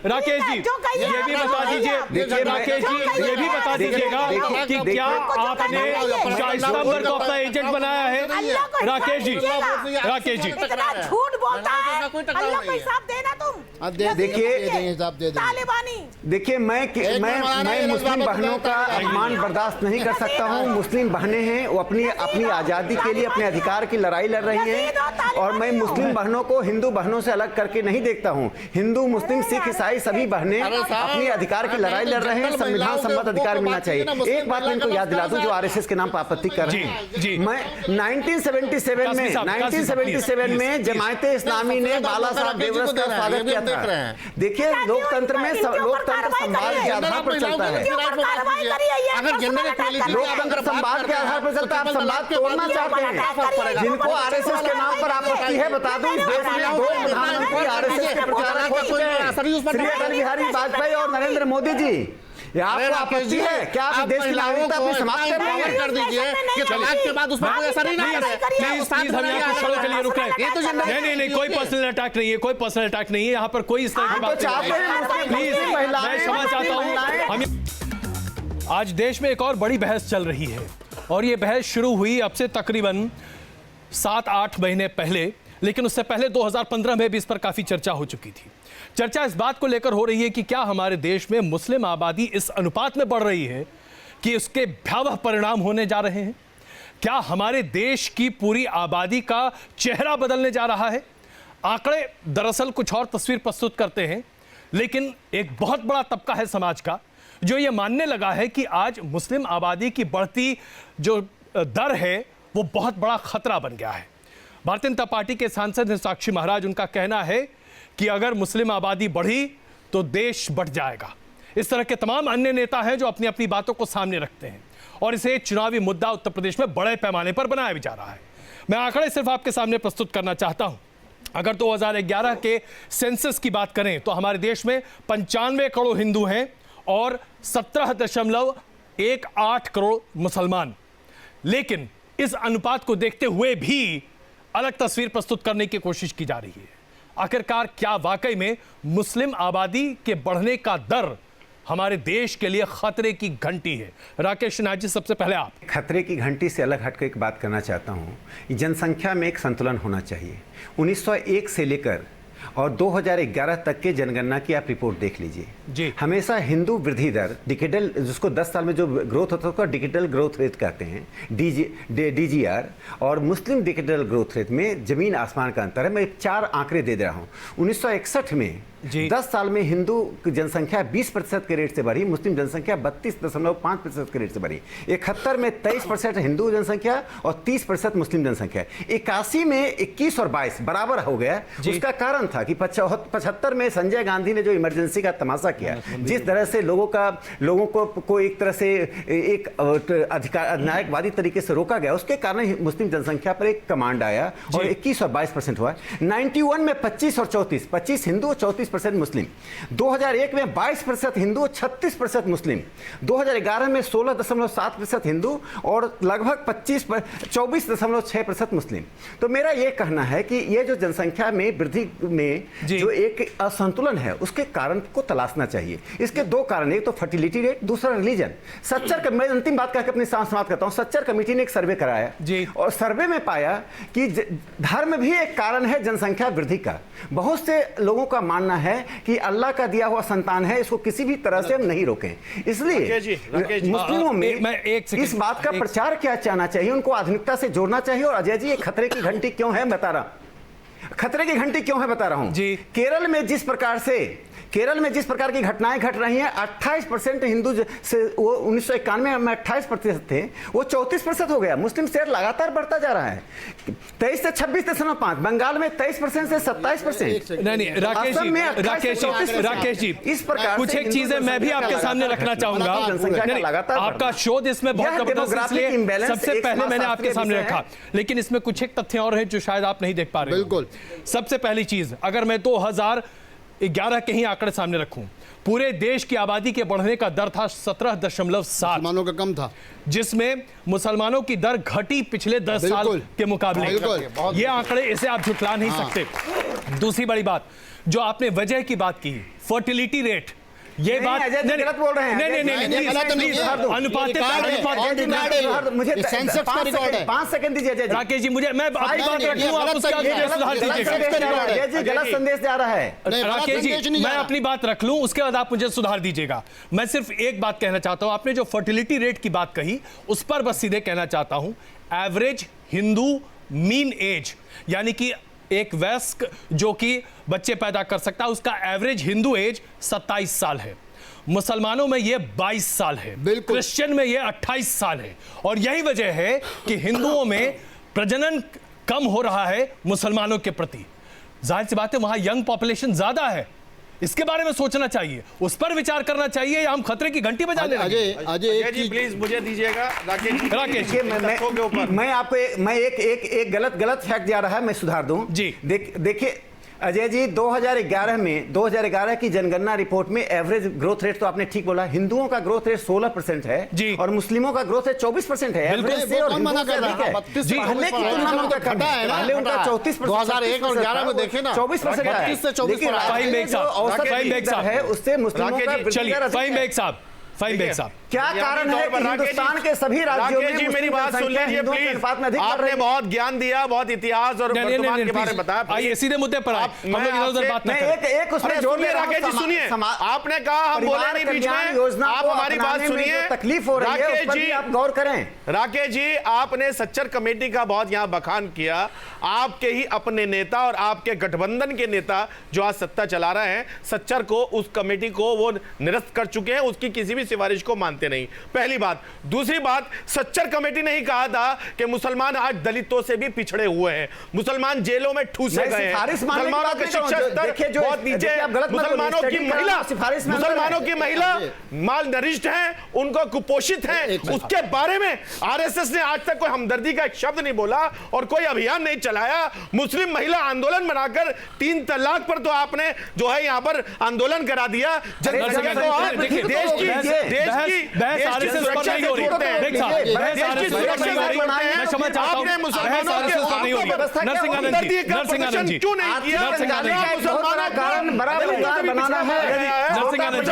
राकेश जी ये भी बता दीजिए, राकेश जी ये भी बता दीजिएगा कि क्या आपने शाइस्ता अंबर को अपना एजेंट बनाया है? राकेश जी इतना झूठ बोलता है, अल्लाह को हिसाब देना तुम। देखिए मैं मुस्लिम बहनों का अपमान बर्दाश्त नहीं कर सकता हूँ। मुस्लिम बहनें हैं, वो अपनी आज़ादी के लिए, अपने अधिकार की लड़ाई लड़ रही हैं, और मैं मुस्लिम बहनों को हिंदू बहनों से अलग करके नहीं देखता हूँ। हिंदू, मुस्लिम, सिख, ईसाई सभी बहनें अपनी अधिकार की लड़ाई लड़ रहे हैं। संविधान सम्मत अधिकार मिलना चाहिए। एक बात मैं इनको याद दिला दूं, जो आरएसएस के नाम पर आपत्ति कर रहे हैं, मैं 1977 में जमायते इस्लामी ने बाला साहब देवरस का स्वागत किया था। देखिए, लोकतंत्र में लोकतंत्र संवाद के आधार पर चलता है। लोकतंत्र संवाद के आधार पर चलता है। आप संवाद तोड़ना चाहते हैं। जिनको आरएसएस के नाम पर आपत्ति है, बता दूं, इस देश में 2 प्रधानमंत्री आरएसएस के प्रचारक हो चुके हैं, श्री अटल बिहारी वाजपेयी और नरेंद्र मोदी जी। आपको आपत्ति है क्या? आप देश की नागरिकता अपनी समाप्त कर दीजिए कि तलाक के बाद उसमें कोई असर ही ना करे। प्लीज हम यहाँ कुछ के लिए रुक रहे हैं। नहीं, कोई पर्सनल अटैक नहीं है, कोई पर्सनल अटैक नहीं है यहाँ पर, कोई इस तरह की बात नहीं। प्लीज मैं क्षमा चाहता हूँ। आज देश में एक और बड़ी बहस चल रही है, और ये बहस शुरू हुई अब से तकरीबन 7-8 महीने पहले, लेकिन उससे पहले 2015 में भी इस पर काफी चर्चा हो चुकी थी। चर्चा इस बात को लेकर हो रही है कि क्या हमारे देश में मुस्लिम आबादी इस अनुपात में बढ़ रही है कि उसके भयावह परिणाम होने जा रहे हैं? क्या हमारे देश की पूरी आबादी का चेहरा बदलने जा रहा है? आंकड़े दरअसल कुछ और तस्वीर प्रस्तुत करते हैं, लेकिन एक बहुत बड़ा तबका है समाज का जो ये मानने लगा है कि आज मुस्लिम आबादी की बढ़ती जो दर है वो बहुत बड़ा खतरा बन गया है। भारतीय जनता पार्टी के सांसद हैं साक्षी महाराज, उनका कहना है कि अगर मुस्लिम आबादी बढ़ी तो देश बढ़ जाएगा। इस तरह के तमाम अन्य नेता हैं जो अपनी अपनी बातों को सामने रखते हैं, और इसे चुनावी मुद्दा उत्तर प्रदेश में बड़े पैमाने पर बनाया भी जा रहा है। मैं आंकड़े सिर्फ आपके सामने प्रस्तुत करना चाहता हूं। अगर 2011 के सेंसस की बात करें तो हमारे देश में 95 करोड़ हिंदू हैं और 17.18 करोड़ मुसलमान। लेकिन इस अनुपात को देखते हुए भी अलग तस्वीर प्रस्तुत करने की कोशिश की जा रही है। आखिरकार क्या वाकई में मुस्लिम आबादी के बढ़ने का दर हमारे देश के लिए खतरे की घंटी है? राकेश सिन्हा जी, सबसे पहले आप। खतरे की घंटी से अलग हटकर एक बात करना चाहता हूं। जनसंख्या में एक संतुलन होना चाहिए। 1901 से लेकर और 2011 तक के जनगणना की आप रिपोर्ट देख लीजिए जी। हमेशा हिंदू वृद्धि दर डिकेडल, जिसको 10 साल में जो ग्रोथ होता है उसको डिकेडल ग्रोथ रेट कहते हैं, DGR, और मुस्लिम डिकेडल ग्रोथ रेट में जमीन आसमान का अंतर है। मैं 4 आंकड़े दे रहा हूँ। 1961 में 10 साल में हिंदू की जनसंख्या 20% के रेट से बढ़ी, मुस्लिम जनसंख्या 32.5% के रेट से बढ़ी। 71 में 23% हिंदू जनसंख्या और 30% मुस्लिम जनसंख्या। 81 में 21 और 22 बराबर हो गया। उसका कारण था कि 75 में संजय गांधी ने जो इमरजेंसी का तमाशा किया, जिस तरह से लोगों को एक तरह से एक अधिनायकवादी तरीके से रोका गया, उसके कारण मुस्लिम जनसंख्या पर एक कमांड आया और 21 और 22% हुआ। 91 में 25 और 34, 25 हिंदू और 34% मुस्लिम। 2001 में 22% हिंदू और 36% मुस्लिम। 2011 में 16.7% हिंदू और लगभग 24.6% मुस्लिम। तो मेरा यह कहना है कि यह जो जनसंख्या में वृद्धि में जो एक असंतुलन है, उसके कारण को तलाशना चाहिए। इसके दो कारण, एक तो फर्टिलिटी रेट, दूसरा रिलीजन। सच्चर, मैं अंतिम बात कहकर अपनी समाप्त करता हूं। सच्चर कमेटी ने एक सर्वे कराया और सर्वे में पाया कि धर्म भी एक कारण है जनसंख्या वृद्धि का। बहुत से लोगों का मानना है कि अल्लाह का दिया हुआ संतान है, इसको किसी भी तरह से हम नहीं रोकें। इसलिए मुस्लिमों में इस बात का प्रचार किया जाना चाहिए, उनको आधुनिकता से जोड़ना चाहिए। और अजय जी, ये खतरे की घंटी क्यों है बता रहा हूं। केरल में जिस प्रकार की घटनाएं घट रही हैं, 28% हिंदू से वो 1991 में 28% थे, वो 34% हो गया। मुस्लिम शेयर लगातार बढ़ता जा रहा है, 23 से 26.5। बंगाल में 23% से 27%। नहीं, राकेश जी, इस प्रकार कुछ एक चीजें मैं भी आपके सामने रखना चाहूंगा। आपका शोध इसमें बहुत जबरदस्त, इसलिए सबसे पहले मैंने आपके सामने रखा, लेकिन इसमें कुछ एक तथ्य और हैं जो शायद आप नहीं देख पा रहे। बिल्कुल। सबसे पहली चीज, अगर मैं 2011 के ही आंकड़े सामने रखूं, पूरे देश की आबादी के बढ़ने का दर था 17.7, मुसलमानों का कम था, जिसमें मुसलमानों की दर घटी पिछले 10 साल के मुकाबले। ये आंकड़े, इसे आप झुटला नहीं सकते। दूसरी बड़ी बात जो आपने वजह की बात की, फर्टिलिटी रेट, ये बात गलत बोल रहे हैं। नहीं, मुझे 5 सेकंड दीजिए राकेश जी, मैं अपनी बात रखूं, आप उसके आगे सुधार दीजिएगा। गलत संदेश जा रहा है राकेश जी, मैं अपनी बात रख लूं, उसके बाद आप मुझे सुधार दीजिएगा। मैं सिर्फ एक बात कहना चाहता हूं, आपने जो फर्टिलिटी रेट की बात कही, उस पर बस सीधे कहना चाहता हूं, एवरेज हिंदू मीन एज, यानी कि एक वयस्क जो कि बच्चे पैदा कर सकता है, उसका एवरेज हिंदू एज 27 साल है। मुसलमानों में यह 22 साल है, क्रिश्चियन में यह 28 साल है। और यही वजह है कि हिंदुओं में प्रजनन कम हो रहा है मुसलमानों के प्रति। जाहिर सी बात है, वहां यंग पॉपुलेशन ज्यादा है। इसके बारे में सोचना चाहिए, उस पर विचार करना चाहिए, या हम खतरे की घंटी बजाने लगे। अजय जी प्लीज मुझे दीजिएगा। राकेश जी, मैं एक गलत फैक्ट जा रहा है, मैं सुधार दूं जी। देखिए अजय जी, 2011 की जनगणना रिपोर्ट में एवरेज ग्रोथ रेट, तो आपने ठीक बोला, हिंदुओं का ग्रोथ रेट 16% है जी, और मुस्लिमों का ग्रोथ रेट 24% है। एवरेज से और मना कर रहा है, पहले की तुलना में उनका घटा है, पहले उनका 34%, 2001 और 11 में देखे ना 24% है, उससे मुस्लिमों का। क्या कारण है कि हिंदुस्तान के सभी राज्यों में मेरी बात सुन लीजिए प्लीज। आपने बहुत ज्ञान दिया, बहुत इतिहास और वर्तमान के बारे में बताया। आइए सीधे मुद्दे पर आए, हम लोग इधर-उधर बात ना करें। एक उसमें जोड़ ले, राकेश जी सुनिए, आपने कहा हम बोले नहीं बीच में, आप हमारी बात सुनिए। तकलीफ हो रही है, उस पर भी आप गौर करें। राकेश जी, आपने सच्चर कमेटी का बहुत यहां बखान किया। आपके ही अपने नेता और आपके गठबंधन के नेता जो आज सत्ता चला रहे हैं, सच्चर को, उस कमेटी को वो निरस्त कर चुके हैं, उसकी किसी भी सिफारिश को मानते नहीं। पहली बात। दूसरी बात, सच्चर कमेटी ने ही कहा था कि मुसलमान आज दलितों से भी पिछड़े हुए हैं, मुसलमान जेलों में ठूसे गए हैं, मुसलमानों के शिक्षा स्तर बहुत नीचे, मुसलमानों की महिला माल नरिश्ड हैं, उनको कुपोषित हैं। उसके बारे में आरएसएस ने आज तक कोई हमदर्दी का एक शब्द नहीं बोला और कोई अभियान नहीं चलाया। मुस्लिम महिला आंदोलन बनाकर 3 तलाक पर तो आपने जो है यहाँ पर आंदोलन करा दिया। जनसंख्या को आप देश की आरएसएस पर नहीं हो रही, मैं क्षमा चाहता हूं, आरएसएस पर नहीं हो रही। नरसिंहानंद जी क्यों नहीं किया? मुसलमानों कारण बराबर बनाना है, नरसिंहानंद जी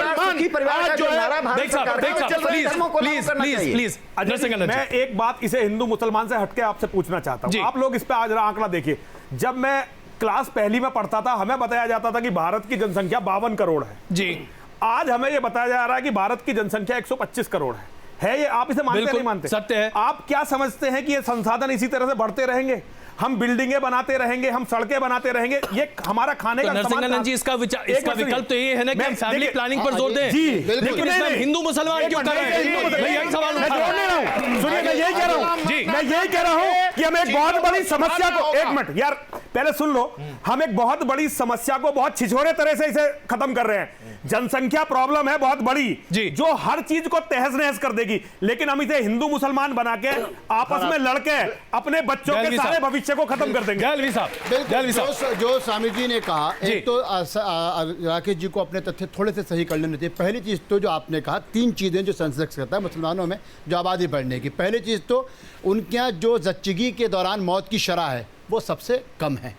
मैं एक बात इसे हिंदू मुसलमान से हटके आपसे पूछना चाहता हूं। आप लोग इस पे आज आंकड़ा देखिए, जब मैं क्लास पहली में पढ़ता था, हमें बताया जाता था कि भारत की जनसंख्या 52 करोड़ है जी। आज हमें यह बताया जा रहा है कि भारत की जनसंख्या 125 करोड़ है। है ये, आप इसे मानते हैं नहीं मानते? सत्य है। आप क्या समझते हैं कि ये संसाधन इसी तरह से बढ़ते रहेंगे, हम बिल्डिंगें बनाते रहेंगे, हम सड़कें बनाते रहेंगे, ये हमारा खाने का नरसिंहानंद जी इसका विकल्प तो ये है ना कि हम फैमिली प्लानिंग पर जोर दें। जी, लेकिन इसमें हिंदू मुसलमान क्यों कर रहे हैं? मैं यही सवाल उठा रहा हूं। सुनिए, मैं यही कह रहा हूं जी, मैं यही कह रहा हूं कि हम एक बहुत बड़ी समस्या को, एक मिनट यार पहले सुन लो, हम एक बहुत बड़ी समस्या को बहुत छिछोरे तरह से इसे खत्म कर रहे हैं। जनसंख्या प्रॉब्लम है बहुत बड़ी जी, जो हर चीज को तहस नहस कर देगी, लेकिन हम इसे हिंदू मुसलमान बना के आपस में लड़के अपने बच्चों के सारे भविष्य को खत्म कर देंगे। गैलवी साहब, जो स्वामी जी ने कहा, एक तो राकेश जी को अपने तथ्य थोड़े से सही कर लेने चाहिए। पहली चीज तो जो आपने कहा, 3 चीजें जो सेंसेक्स करता है मुसलमानों में जो आबादी बढ़ने की, पहली चीज तो उनके यहाँ जो जच्चगी के दौरान मौत की शरह है वो सबसे कम है।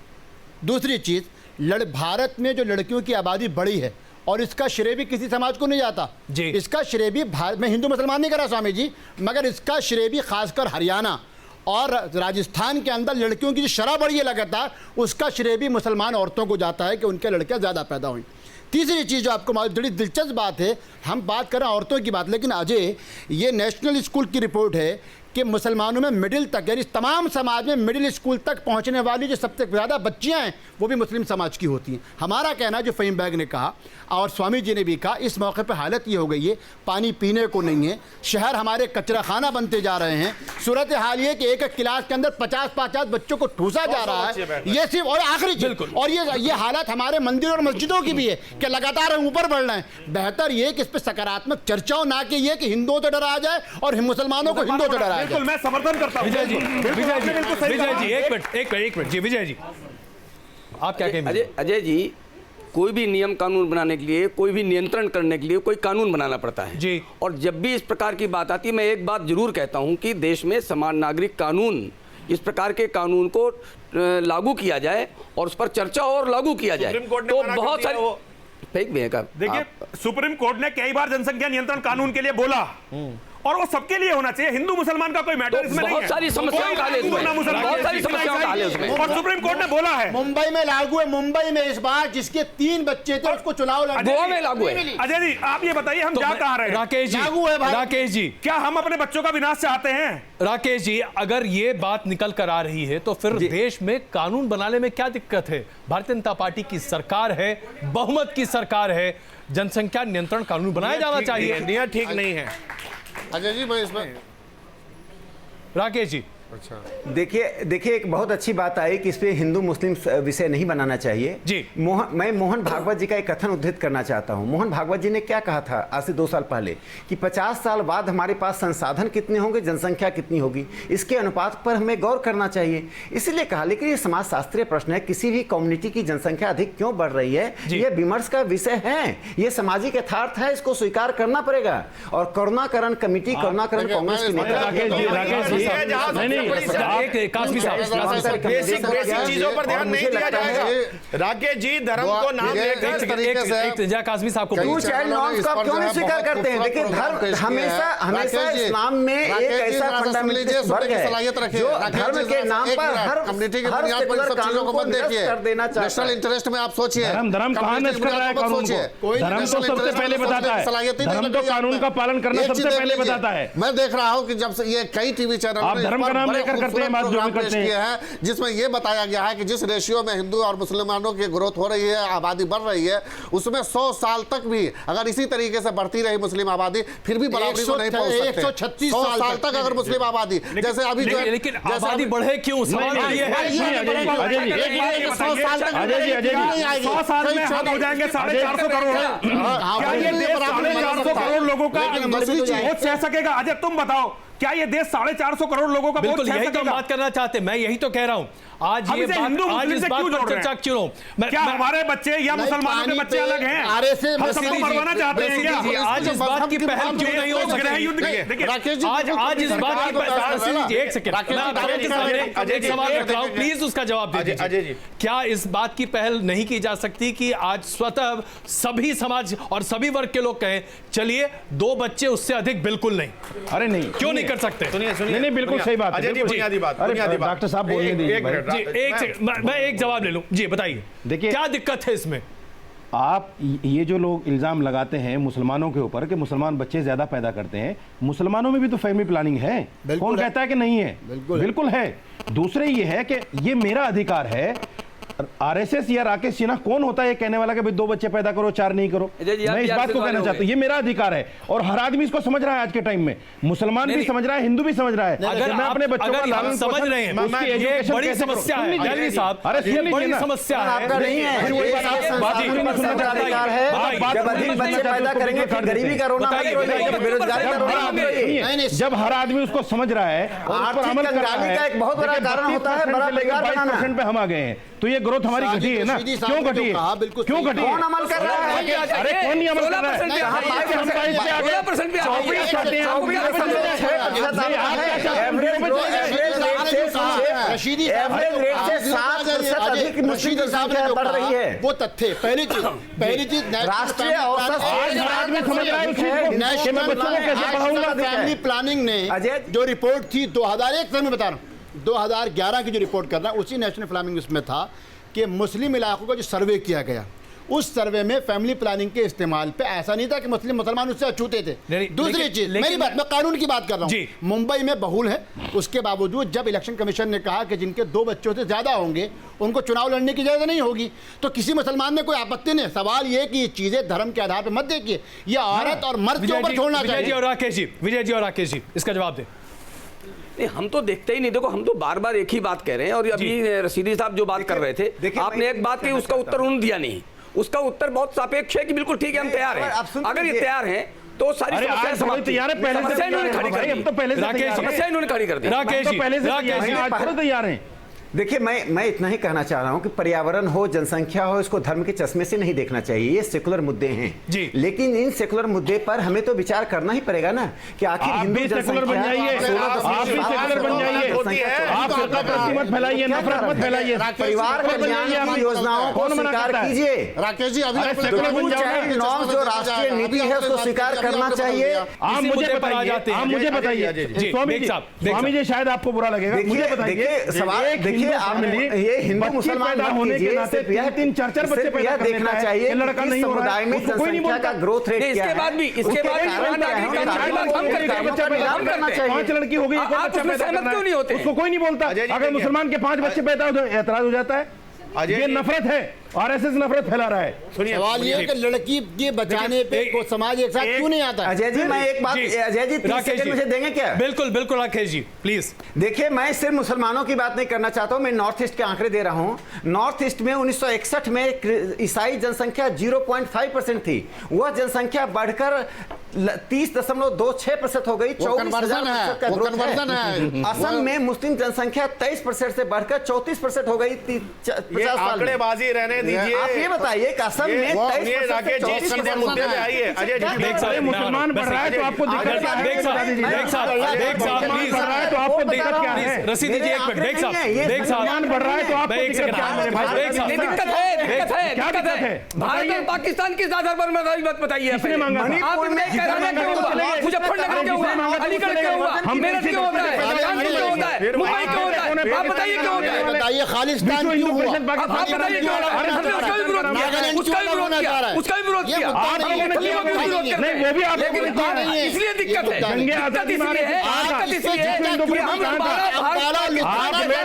दूसरी चीज, भारत में जो लड़कियों की आबादी बढ़ी है और इसका श्रेय भी किसी समाज को नहीं जाता जी। इसका श्रेय भी मैं हिंदू मुसलमान नहीं कर रहा स्वामी जी, मगर इसका श्रेय भी खासकर हरियाणा और राजस्थान के अंदर लड़कियों की जो शरह बढ़ी है लगातार, उसका श्रेय भी मुसलमान औरतों को जाता है कि उनके लड़कियां ज़्यादा पैदा हुई। तीसरी चीज़ जो आपको बड़ी दिलचस्प बात है, हम बात कर रहे हैं औरतों की बात, लेकिन अजय ये नेशनल स्कूल की रिपोर्ट है कि मुसलमानों में मिडिल तक, यानी तमाम समाज में मिडिल स्कूल तक पहुंचने वाली जो सबसे ज़्यादा बच्चियां हैं वो भी मुस्लिम समाज की होती हैं। हमारा कहना, जो फ़हीम बैग ने कहा और स्वामी जी ने भी कहा, इस मौके पर हालत ये हो गई है पानी पीने को नहीं है, शहर हमारे कचरा खाना बनते जा रहे हैं। सूरत हाल ये कि एक एक क्लास के अंदर 50-50 बच्चों को ठूसा जा रहा है। ये सिर्फ, और आखिरी चीज, और ये हालत हमारे मंदिरों और मस्जिदों की भी है कि लगातार हम ऊपर बढ़ रहे हैं। बेहतर ये कि इस पर सकारात्मक चर्चा हो, ना कि ये कि हिंदुओं से डरा जाए और मुसलमानों को हिंदुओं से डरा जाए। बिल्कुल मैं समर्थन करता हूं। विजय जी, एक मिनट जी, विजय जी आप क्या कहेंगे? अजय जी, कोई भी नियम कानून बनाने के लिए, कोई भी नियंत्रण करने के लिए कोई कानून बनाना पड़ता है जी। और जब भी इस प्रकार की बात आती है, मैं एक बात जरूर कहता हूं कि देश में समान नागरिक कानून, इस प्रकार के कानून को लागू किया जाए और उस पर चर्चा और लागू किया जाए तो बहुत सारे फेक भी है। देखिए, सुप्रीम कोर्ट ने कई बार जनसंख्या नियंत्रण कानून के लिए बोला और वो सबके लिए होना चाहिए, हिंदू मुसलमान का कोई मैटर इसमें नहीं है। बहुत सारी समस्याओं का हल है इसमें, और सुप्रीम कोर्ट ने बोला है। मुंबई में लागू है, मुंबई में इस बार जिसके 3 बच्चे थे उसको चुनाव लड़ना, गोवा में लागू है। अजय जी आप ये बताइए, हम जा कहाँ रहे हैं? राकेश जी, क्या हम अपने बच्चों का विनाश चाहते हैं? राकेश जी, अगर ये बात निकल कर आ रही है तो फिर देश में कानून बनाने में क्या दिक्कत है? भारतीय जनता पार्टी की सरकार है, बहुमत की सरकार है, जनसंख्या नियंत्रण कानून बनाया जाना चाहिए। नियत ठीक नहीं है। अजय जी, मैं इसमें राकेश जी, अच्छा देखिए एक बहुत अच्छी बात आई कि इस पे हिंदू मुस्लिम विषय नहीं बनाना चाहिए जी। मैं मोहन भागवत जी का एक कथन उद्धृत करना चाहता हूं। मोहन भागवत जी ने क्या कहा था आज से 2 साल पहले कि 50 साल बाद हमारे पास संसाधन कितने होंगे, जनसंख्या कितनी होगी, इसके अनुपात पर हमें गौर करना चाहिए। इसीलिए कहा, लेकिन ये समाज शास्त्रीय प्रश्न है, किसी भी कम्युनिटी की जनसंख्या अधिक क्यों बढ़ रही है, ये विमर्श का विषय है, ये सामाजिक यथार्थ है, इसको स्वीकार करना पड़ेगा। और करुणाकरण कमिटी, करुणाकरण कांग्रेस की बेसिक चीजों पर ध्यान नहीं दिया जाएगा। राकेश जी, धर्म को नाम लेकर कासमी साहब को क्यों नहीं स्वीकार करते हैं? देखिए, धर्म हमेशा इस्लाम में एक ऐसा फंडामेंटलिस्ट वर्ग है जो धर्म के नाम पर हर कम्युनिटी के बुनियाद पर सब चीजों को मत देखिए। नेशनल इंटरेस्ट में आप सोचिए, धर्म कहां नष्ट कर रहा है कानून को? धर्म तो सबसे पहले बताता है, धर्म तो कानून का पालन करना सबसे पहले बताता है। मैं देख रहा हूं कि जब से ये कई टीवी चैनल धर्म का नाम लेकर करते हैं बात जो भी करते हैं, जिसमें यह बताया गया है कि जिस रेशियो में हिंदू और मुसलमानों की ग्रोथ हो रही है, आबादी बढ़ रही है, उसमें 100 साल तक भी अगर इसी तरीके से बढ़ती रही मुस्लिम आबादी, फिर भी बराबरी को नहीं पहुंच सकते। 136 साल तक अगर मुस्लिम आबादी जैसे अभी जो, लेकिन आबादी बढ़े क्यों? सवाल ये है 100 साल तक 100 साल में हम हो जाएंगे 450 करोड़। क्या ये देश 450 करोड़ लोगों का वोट सह सकेगा? अजय तुम बताओ, क्या ये देश 450 करोड़ लोगों का बिल्कुल यही तो बात करना चाहते, मैं यही तो कह रहा हूं। आज ये बात, आज इस बात पर चर्चा क्यों? क्या हमारे बच्चे या मुसलमानों के बच्चे अलग हैं? हम सबको मरवाना चाहते हैं क्या? आज इस बात की पहल क्यों नहीं हो सकती? आज इस बात की पहल, एक सेकंड, एक सवाल रख रहा हूं, प्लीज उसका जवाब दीजिए। अजय जी, क्या इस बात की पहल नहीं की जा सकती कि आज स्वतः सभी समाज और सभी वर्ग के लोग कहें, चलिए 2 बच्चे उससे अधिक बिल्कुल नहीं? अरे नहीं, क्यों नहीं कर सकते? नहीं, बिल्कुल सही बात है। बुनियादी बात डॉक्टर साहब बोलने दीजिए जी। एक सेकंड, मैं एक जवाब ले लूं जी, बताइए देखिए क्या दिक्कत है इसमें? आप ये जो लोग इल्ज़ाम लगाते हैं मुसलमानों के ऊपर कि मुसलमान बच्चे ज़्यादा पैदा करते हैं, मुसलमानों में भी तो फैमिली प्लानिंग है। कौन कहता है कि नहीं है? बिल्कुल है। दूसरे ये है कि ये मेरा अधिकार है। आरएसएस या राकेश सिन्हा कौन होता है ये कहने वाला कि भाई 2 बच्चे पैदा करो 4 नहीं करो? मैं इस बात को कहना चाहता हूँ, ये मेरा अधिकार है और हर आदमी इसको समझ रहा है। आज के टाइम में मुसलमान भी समझ रहा है, हिंदू भी समझ रहा है। अगर मैं अपने बच्चों को लालन समझ रहे हैं, ये बड़ी समस्या है जैली साहब। अरे ये बड़ी समस्या है। आपका नहीं है, बच्चे पैदा करेंगे फिर गरीबी का रोना, बेरोजगारी का रोना। जब हर आदमी उसको समझ रहा है और उस पर अमल कर रहा है, का एक बहुत बड़ा कारण होता है बड़ा परिवार बनाना। 22% पे हम आ गए हैं, तो ये ग्रोथ हमारी घटी है ना? क्यों घटी है? क्यों घटी है? कौन अमल कर रहा है? अरे कौन नहीं अमल कर रहा है? बढ़ रही है। वो तथ्य पहली चीज राष्ट्रीय औसत फैमिली प्लानिंग ने जो रिपोर्ट थी 2001 से, मैं बता रहा हूँ 2011 की जो रिपोर्ट कर रहा हूँ, उसी नेशनल प्लानिंग उसमें था कि मुस्लिम इलाकों का जो सर्वे किया गया, उस सर्वे में फैमिली प्लानिंग के इस्तेमाल पे ऐसा नहीं था कि मुसलमान उससे अछूते थे। दूसरी चीज, मेरी बात, मैं कानून की बात कर रहा हूँ। मुंबई में बहुल है, उसके बावजूद जब इलेक्शन कमीशन ने कहा कि जिनके 2 बच्चों से ज्यादा होंगे उनको चुनाव लड़ने की इजाजत नहीं होगी, तो किसी मुसलमान में कोई आपत्ति नहीं। सवाल ये कि ये चीजें धर्म के आधार पर मत देखिए, ये औरत और मर्द के ऊपर छोड़ना चाहिए। विजय जी और राकेश जी, इसका जवाब दें। नहीं, हम तो देखते ही नहीं। देखो, हम तो बार बार एक ही बात कह रहे हैं और अभी रशीदी साहब जो बात कर रहे थे, आपने एक बात कही, उसका उत्तर उन्होंने दिया नहीं। उसका उत्तर बहुत सापेक्ष है कि बिल्कुल ठीक है, हम तैयार हैं। अगर ये तैयार हैं तो सारी समस्याएं समाप्त तैयार है। पहले समस्या इन्होंने खड़ी कर दी, समस्या इन्होंने खड़ी कर दी। राकेश जी पहले से तैयार हैं। देखिए, मैं इतना ही कहना चाह रहा हूं कि पर्यावरण हो, जनसंख्या हो, इसको धर्म के चश्मे से नहीं देखना चाहिए। ये सेकुलर मुद्दे हैं जी, लेकिन इन सेकुलर मुद्दे पर हमें तो विचार करना ही पड़ेगा ना कि आखिर हिंदू सेकुलर बन जाइए, आप भी सेकुलर बन जाइए, आप फिरकापरस्ती मत फैलाइए, नफरत मत फैलाइए, परिवार कल्याण की योजनाओं को स्वीकार कीजिए। राकेश जी, अभी जो राष्ट्रीय नीति है उसको स्वीकार करना चाहिए। आप मुझे बताइए, स्वामी जी शायद आपको बुरा लगेगा, मुझे बताइए सवाल। ये हिंदू मुसलमान होने के नाते 3-4 बच्चे पैदा देखना चाहिए, लड़का नहीं हो रहा है, जनसंख्या का ग्रोथ रेट क्या है। इसके बाद भी 5 लड़की हो गई, उसको कोई नहीं बोलता। अगर मुसलमान के 5 बच्चे पैदा हो तो एतराज हो जाता है। ये नफरत है, आरएसएस नफरत फैला रहा है। सवाल ये है कि लड़की के बचाने पे को समाज एक साथ क्यों नहीं आता? अजय जी, मैं एक बात, अजय जी 30 सेकंड मुझे देंगे क्या? बिल्कुल बिल्कुल राकेश जी प्लीज। देखिए, मैं सिर्फ मुसलमानों की बात नहीं करना चाहता हूं, मैं नॉर्थ ईस्ट के आंकड़े दे रहा हूं। नॉर्थ ईस्ट में 1961 में ईसाई जनसंख्या 0.5% थी, वह जनसंख्या बढ़कर 30.26% हो गई। 24,000% का ग्रोथ है। असम में मुस्लिम जनसंख्या 23% से बढ़कर 34% हो गई 50 साल। आंकड़ेबाजी रहने दीजिए। आप ये बताइए कि असम में 23% मुद्दे पे आइए। अजय जी, मुसलमान बढ़ रहा है तो आपको दिक्कत क्या है? तो आपको दिक्कत क्या है? रशीदी जी एक मिनट, मुसलमान बढ़ रहा है तो आपको दिक्कत क्या है मेरे भाई? दिक्कत है, क्या दिक्कत है? भारत और पाकिस्तान किस आधार पर मत बताइए। मणिपुर में मुजफ्फरनगर क्यों हुआ, अलीगढ़ क्यों हुआ, मेरठ क्यों होता है, कानपुर क्यों होता है, मुंबई क्यों होता है? आप बताइए क्यों होता है? बताइए खालिस्तान क्यों हुआ? आप बताइए क्यों होता है? हमने उसका भी विरोध किया, उसका भी विरोध किया, उसका भी विरोध किया। आप लोगों ने किया, नहीं वो भी आप इसलिए दिक्कत है, जंगे आजादी इसलिए है, दिक्कत इसलिए है कि हम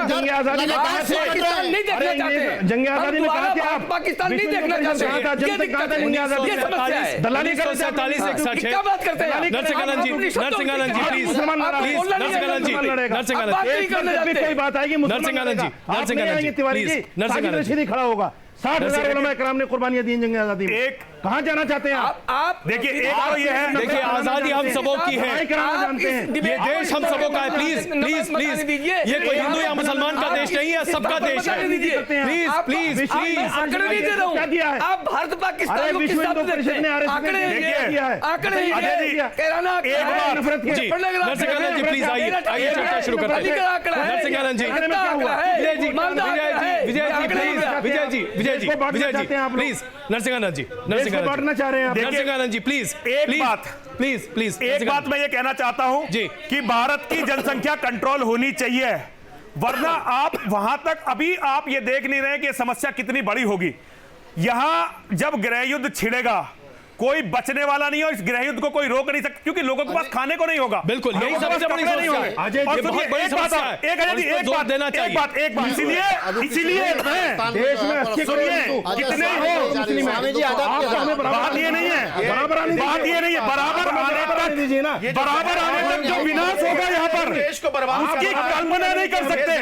जंगे आजादी में कहा थे, पाकिस्तान नहीं देखना चाहते, जंगे आजादी में कहा थे आप पाकिस्तान नहीं देखना चाहते। ये दिक्कत है, ये समस्या है। दलाली कर 47 क्या बात करते हैं? नरसिंहानंद जी प्लीज, नरसिंहानंद जी कोई बात आएगी नरसिंहानंद जी तिवारी जी, नरसिंहानंद रशीदी खड़ा होगा। 60,000 उलमा कराम ने कुर्बानियां दी जंग आजादी में। एक कहां जाना चाहते हैं आप? देखिए, एक तो ये है, देखिए आजादी हम सबों की है, जानते हैं ये देश हम सबों का है। प्लीज प्लीज प्लीज, ये कोई हिंदू या मुसलमान का देश नहीं है, सबका देश है। प्लीज प्लीज प्लीज, आंकड़े नहीं दे रहा हूं। आप भारत पाकिस्तान को किस हिसाब से देखते हैं? आंकड़े नरसिंहानंद जी प्लीज आइए, आइए चर्चा शुरू करते हैं। नरसिंहानंद जी, विजय जी प्लीज, नरसिंहानंद जी बढ़ना चाह रहे हैं आप? नरसिंहानंद जी प्लीज, प्लीज एक बात मैं ये कहना चाहता हूं कि भारत की जनसंख्या कंट्रोल होनी चाहिए, वरना आप वहां तक अभी आप ये देख नहीं रहे कि समस्या कितनी बड़ी होगी। यहां जब गृह युद्ध छिड़ेगा कोई बचने वाला नहीं है, इस गृह युद्ध को कोई रोक नहीं सकता, क्योंकि लोगों के पास खाने को नहीं होगा। बिल्कुल, यही सबसे बड़ी समस्या है। और सुनिए, एक बात, इसीलिए देश में सुनिए, कितने बात ये नहीं है, बराबर आने तक जो विनाश होगा यहाँ पर, देश को बर्बाद उसकी कल्पना नहीं कर सकते।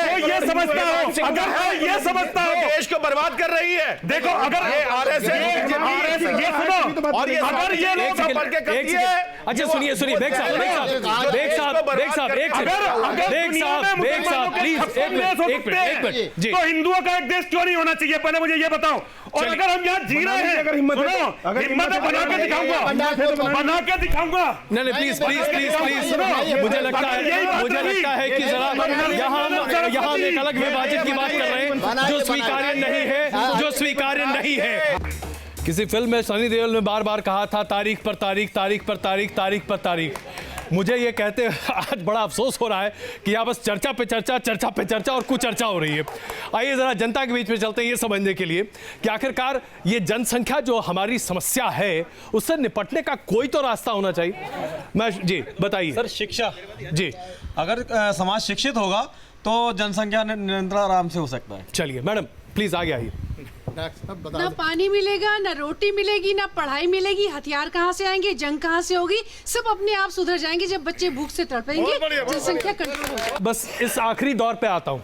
तो ये समझता हो, अगर ये समझता हो देश को बर्बाद कर रही है। देखो, अगर ये सुनो, और ये अगर ये लोग अच्छा सुनिए बेग साहब प्लीज तो हिंदुओं का एक देश क्यों नहीं होना चाहिए, पहले मुझे ये बताओ। और अगर हम यहाँ जी रहे हैं, अगर हिम्मत बना के दिखाऊंगा। नहीं प्लीज मुझे लगता है कि जरा यहाँ हम एक अलग विभाजन की बात कर रहे हैं जो स्वीकार्य नहीं है। किसी फिल्म में सनी देओल ने बार बार कहा था तारीख पर तारीख। मुझे ये कहते आज बड़ा अफसोस हो रहा है कि यहाँ बस चर्चा पे चर्चा और कुछ चर्चा हो रही है। आइए जरा जनता के बीच में चलते हैं ये समझने के लिए कि आखिरकार ये जनसंख्या जो हमारी समस्या है उससे निपटने का कोई तो रास्ता होना चाहिए। जी बताइए सर। शिक्षा जी, अगर समाज शिक्षित होगा तो जनसंख्या नियंत्रण आराम से हो सकता है। चलिए मैडम प्लीज आगे आइए। ना पानी मिलेगा, ना रोटी मिलेगी, ना पढ़ाई मिलेगी, हथियार कहाँ से आएंगे, जंग कहाँ से होगी, सब अपने आप सुधर जाएंगे जब बच्चे भूख से तड़पेंगे, जनसंख्या कंट्रोल हो जाएगी। बस इस आखिरी दौर पे आता हूँ,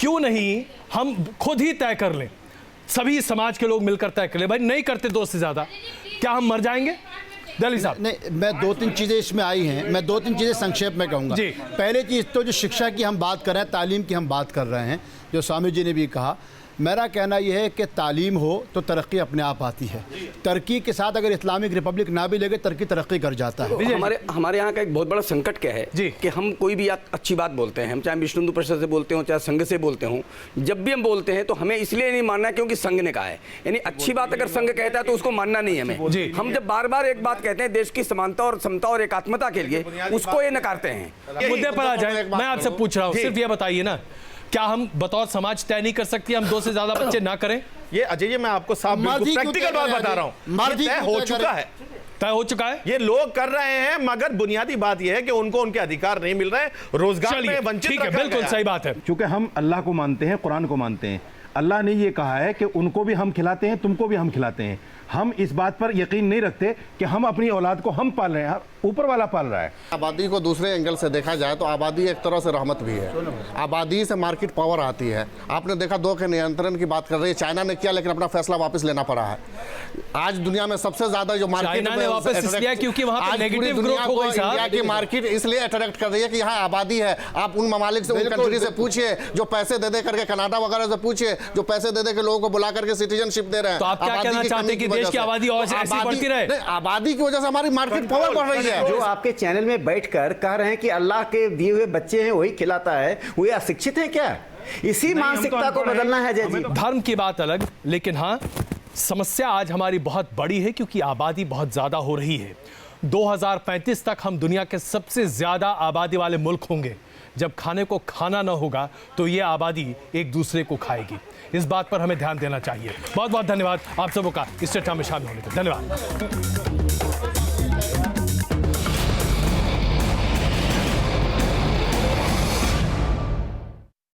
क्यों नहीं हम खुद ही तय कर लें, सभी समाज के लोग मिलकर तय कर लें। भाई नहीं करते 2 से ज्यादा, क्या हम मर जाएंगे? दली साहब नहीं, मैं 2-3 चीजें इसमें आई हैं, मैं 2-3 चीजें संक्षेप में कहूँगा। पहले चीज तो जो शिक्षा की हम बात कर रहे हैं, तालीम की हम बात कर रहे हैं, जो स्वामी जी ने भी कहा, मेरा कहना यह है कि तालीम हो तो तरक्की अपने आप आती है। तरक्की के साथ अगर इस्लामिक रिपब्लिक ना भी लगे, तरक्की कर जाता है। हमारे यहाँ का एक बहुत बड़ा संकट क्या है कि हम कोई भी अच्छी बात बोलते हैं, हम चाहे विश्व हिंदू परिषद से बोलते हो, चाहे संघ से बोलते हो, जब भी हम बोलते हैं तो हमें इसलिए नहीं मानना क्योंकि संघ ने कहा है। यानी अच्छी बात अगर संघ कहता है तो उसको मानना नहीं है हमें। हम जब बार बार एक बात कहते हैं देश की समानता और समता और एकात्मता के लिए, उसको ये नकारते हैं। मुद्दे पर आ जाए, मैं आपसे पूछ रहा हूँ, सिर्फ ये बताइए ना, क्या हम बतौर समाज तय नहीं कर सकते हम 2 से ज्यादा बच्चे ना करें? ये अजय, मैं आपको साफ प्रैक्टिकल बात बता रहा हूँ, तय हो चुका है, ये लोग कर रहे हैं, मगर बुनियादी बात ये है कि उनको उनके अधिकार नहीं मिल रहे, रोजगार में वंचित रखा गया है। बिल्कुल सही बात है। क्योंकि हम अल्लाह को मानते हैं, कुरान को मानते हैं, अल्लाह ने ये कहा है कि उनको भी हम खिलाते हैं, तुमको भी हम खिलाते हैं। हम इस बात पर यकीन नहीं रखते कि हम अपनी औलाद को हम पाल रहे हैं, ऊपर वाला पाल रहा है। आबादी को दूसरे एंगल से देखा जाए तो आबादी एक तरह से रहमत भी है। आबादी से मार्केट पावर आती है। आपने देखा 2 के नियंत्रण की बात कर रही है, चाइना ने किया, लेकिन अपना फैसला वापस लेना पड़ा है। आज दुनिया में सबसे ज्यादा जो मार्केट क्योंकि वहां पे नेगेटिव ग्रोथ हो गई साहब। इंडिया की मार्केट इसलिए अट्रैक्ट कर रही है कि यहाँ आबादी है। आप उन ममालिक से, उन कंट्री से पूछिए जो पैसे दे करके, कनाडा वगैरह से पूछिए जो पैसे दे के लोगों को बुला करके सिटीजनशिप दे रहे हैं। तो आप क्या कहना चाहते हैं कि देश की आबादी और ऐसी बढ़ती रहे? आबादी की वजह से हमारी मार्केट पावर बढ़ रही है। जो आपके चैनल में बैठकर कह रहे हैं कि अल्लाह के दिए हुए बच्चे हैं वही खिलाता है, वो अशिक्षित है क्या? इसी मानसिकता को बदलना है जय जी। धर्म की बात अलग, लेकिन हाँ समस्या आज हमारी बहुत बड़ी है क्योंकि आबादी बहुत ज्यादा हो रही है। 2035 तक हम दुनिया के सबसे ज्यादा आबादी वाले मुल्क होंगे। जब खाने को खाना ना होगा तो ये आबादी एक दूसरे को खाएगी। इस बात पर हमें ध्यान देना चाहिए। बहुत बहुत धन्यवाद आप सबों का इस चर्चा में शामिल होने के। धन्यवाद।